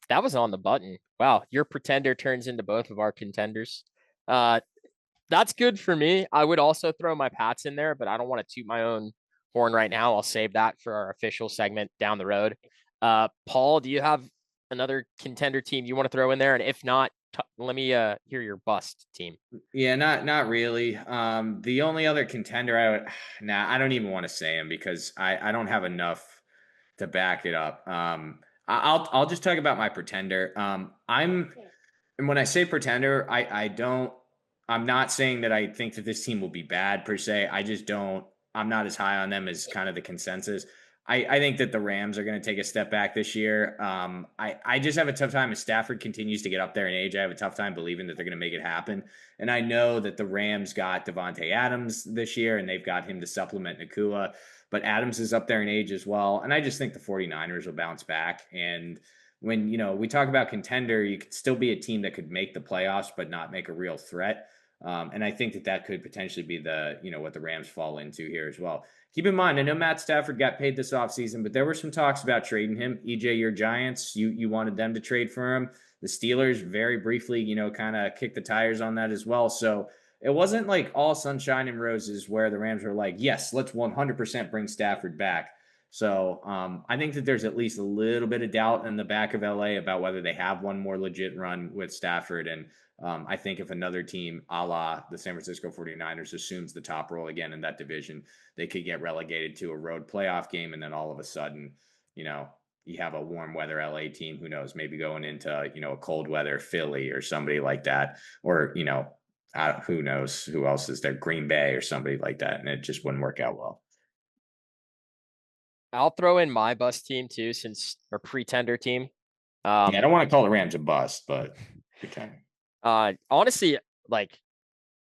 S2: That was on the button. Wow, your pretender turns into both of our contenders. That's good for me. I would also throw my Pats in there, but I don't want to toot my own horn right now. I'll save that for our official segment down the road. Paul, do you have another contender team you want to throw in there? And if not, let me hear your bust team.
S3: Yeah, not really. The only other contender I don't even want to say him because I don't have enough to back it up. I'll just talk about my pretender. And when I say pretender, I'm not saying that I think that this team will be bad per se. I'm not as high on them as kind of the consensus. I think that the Rams are going to take a step back this year. I just have a tough time as Stafford continues to get up there in age. I have a tough time believing that they're going to make it happen. And I know that the Rams got Devontae Adams this year, and they've got him to supplement Nakua. But Adams is up there in age as well. And I just think the 49ers will bounce back. And when, we talk about contender, you could still be a team that could make the playoffs, but not make a real threat. And I think that could potentially be what the Rams fall into here as well. Keep in mind, I know Matt Stafford got paid this offseason, but there were some talks about trading him. EJ, your Giants, you wanted them to trade for him. The Steelers very briefly, kind of kicked the tires on that as well. So it wasn't like all sunshine and roses where the Rams were like, yes, let's 100% bring Stafford back. So I think that there's at least a little bit of doubt in the back of LA about whether they have one more legit run with Stafford. And I think if another team a la the San Francisco 49ers assumes the top role again in that division, they could get relegated to a road playoff game. And then all of a sudden, you have a warm weather LA team, who knows, maybe going into, a cold weather Philly or somebody like that. Or, who knows who else is there, Green Bay or somebody like that. And it just wouldn't work out well.
S2: I'll throw in my bust team too, since our pretender team.
S3: I don't want to call the Rams a bust, but pretend.
S2: Honestly, like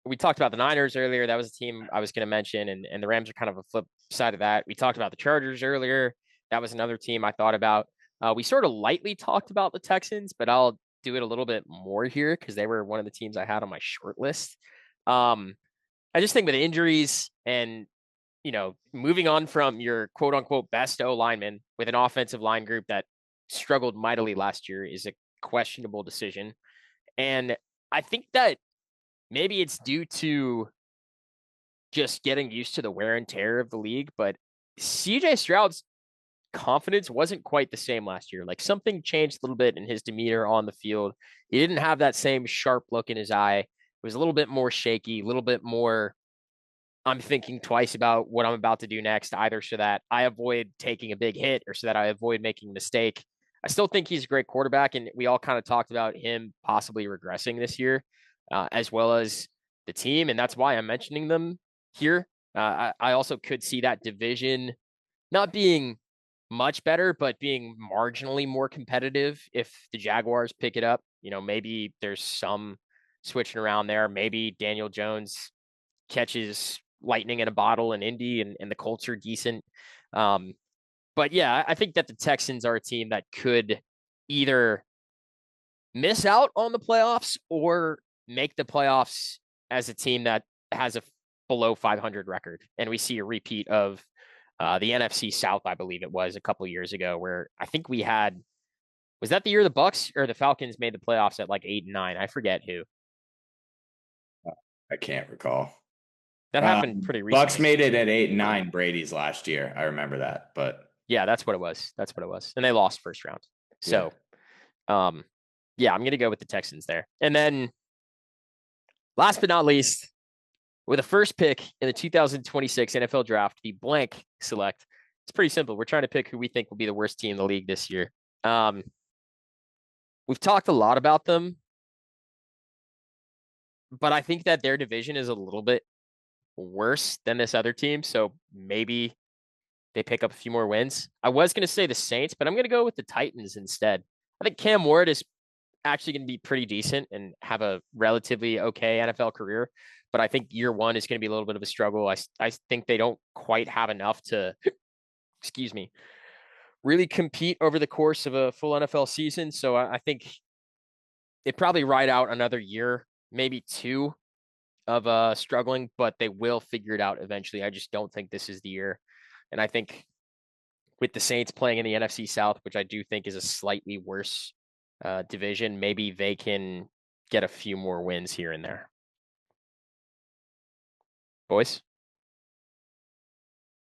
S2: we talked about the Niners earlier, that was a team I was going to mention, and the Rams are kind of a flip side of that. We talked about the Chargers earlier. That was another team I thought about. We sort of lightly talked about the Texans, but I'll do it a little bit more here because they were one of the teams I had on my short list. I just think with injuries and moving on from your quote unquote best O lineman with an offensive line group that struggled mightily last year is a questionable decision. And I think that maybe it's due to just getting used to the wear and tear of the league, but CJ Stroud's confidence wasn't quite the same last year. Like something changed a little bit in his demeanor on the field. He didn't have that same sharp look in his eye. It was a little bit more shaky, a little bit more I'm thinking twice about what I'm about to do next, either so that I avoid taking a big hit or so that I avoid making a mistake. I still think he's a great quarterback, and we all kind of talked about him possibly regressing this year, as well as the team, and that's why I'm mentioning them here. I also could see that division not being much better, but being marginally more competitive if the Jaguars pick it up. Maybe there's some switching around there. Maybe Daniel Jones catches lightning in a bottle in Indy, and the Colts are decent. But yeah, I think that the Texans are a team that could either miss out on the playoffs or make the playoffs as a team that has a below 500 record. And we see a repeat of the NFC South, I believe it was a couple of years ago, where I think we had, was that the year the Bucks or the Falcons made the playoffs at like 8-9? I forget who.
S3: I can't recall.
S2: That happened pretty recently.
S3: Bucks made it at 8-9 Brady's last year. I remember that, but
S2: yeah, that's what it was. And they lost first round. So, yeah, I'm going to go with the Texans there. And then last but not least, with the first pick in the 2026 NFL draft, the blank select. It's pretty simple. We're trying to pick who we think will be the worst team in the league this year. We've talked a lot about them, but I think that their division is a little bit worse than this other team. So maybe they pick up a few more wins. I was going to say the Saints, but I'm going to go with the Titans instead. I think Cam Ward is actually going to be pretty decent and have a relatively okay NFL career. But I think year one is going to be a little bit of a struggle. I think they don't quite have enough to, really compete over the course of a full NFL season. So I think they probably ride out another year, maybe two of struggling, but they will figure it out eventually. I just don't think this is the year. And I think with the Saints playing in the NFC South, which I do think is a slightly worse division, maybe they can get a few more wins here and there. Boys?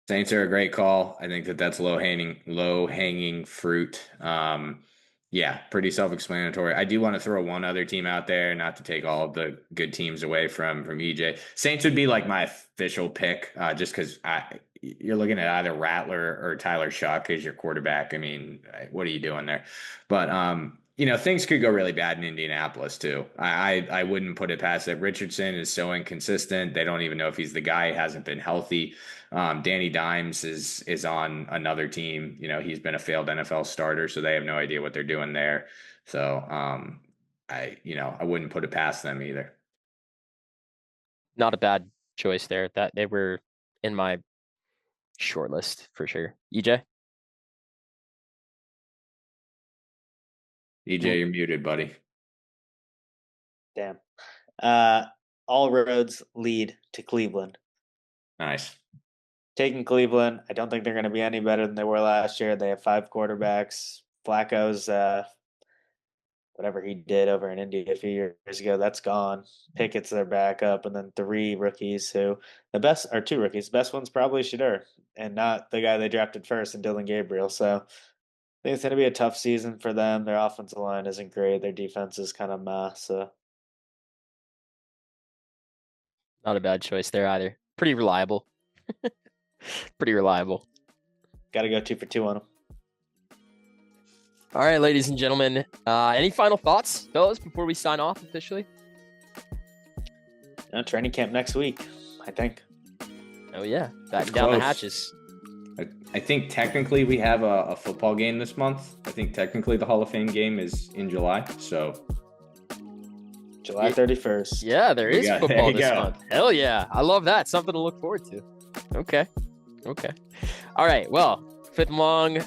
S3: Saints are a great call. I think that's low hanging fruit. Yeah, pretty self-explanatory. I do want to throw one other team out there, not to take all of the good teams away from EJ. Saints would be like my official pick, just because you're looking at either Rattler or Tyler Shuck as your quarterback. I mean, what are you doing there? But things could go really bad in Indianapolis too. I wouldn't put it past that. Richardson is so inconsistent. They don't even know if he's the guy. He hasn't been healthy. Danny Dimes is on another team. He's been a failed NFL starter, so they have no idea what they're doing there. So I wouldn't put it past them either.
S2: Not a bad choice there. That they were in my short list for sure. EJ?
S3: EJ, you're muted, buddy.
S4: Damn. All roads lead to Cleveland.
S3: Nice.
S4: Taking Cleveland, I don't think they're going to be any better than they were last year. They have 5 quarterbacks. Flacco's whatever he did over in India a few years ago, that's gone. Pickett's their backup, and then 3 rookies who the best are 2 rookies. The best one's probably Shedeur, and not the guy they drafted first, and Dylan Gabriel. So I think it's going to be a tough season for them. Their offensive line isn't great. Their defense is kind of meh. So
S2: Not a bad choice there either. Pretty reliable. Pretty reliable.
S4: got to go 2 for 2 on them.
S2: All right, ladies and gentlemen. Any final thoughts, fellas, before we sign off officially?
S4: Training camp next week, I think.
S2: Oh, yeah.
S3: That's
S2: Batten down the
S3: close.
S2: hatches.
S3: I think technically we have a football game this month. I think technically the Hall of Fame game is in July. So
S4: July 31st.
S2: Yeah, there is
S3: There
S2: football
S3: you
S2: this
S3: go.
S2: month. Hell yeah. I love that. Something to look forward to. Okay. All right. Well, Fifth and Long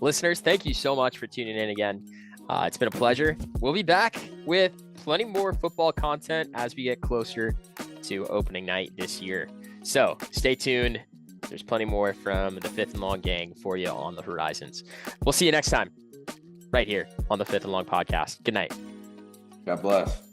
S2: listeners, thank you so much for tuning in again. It's been a pleasure. We'll be back with plenty more football content as we get closer to opening night this year. So stay tuned. There's plenty more from the Fifth and Long gang for you on the horizons. We'll see you next time right here on the Fifth and Long podcast. Good night.
S3: God bless.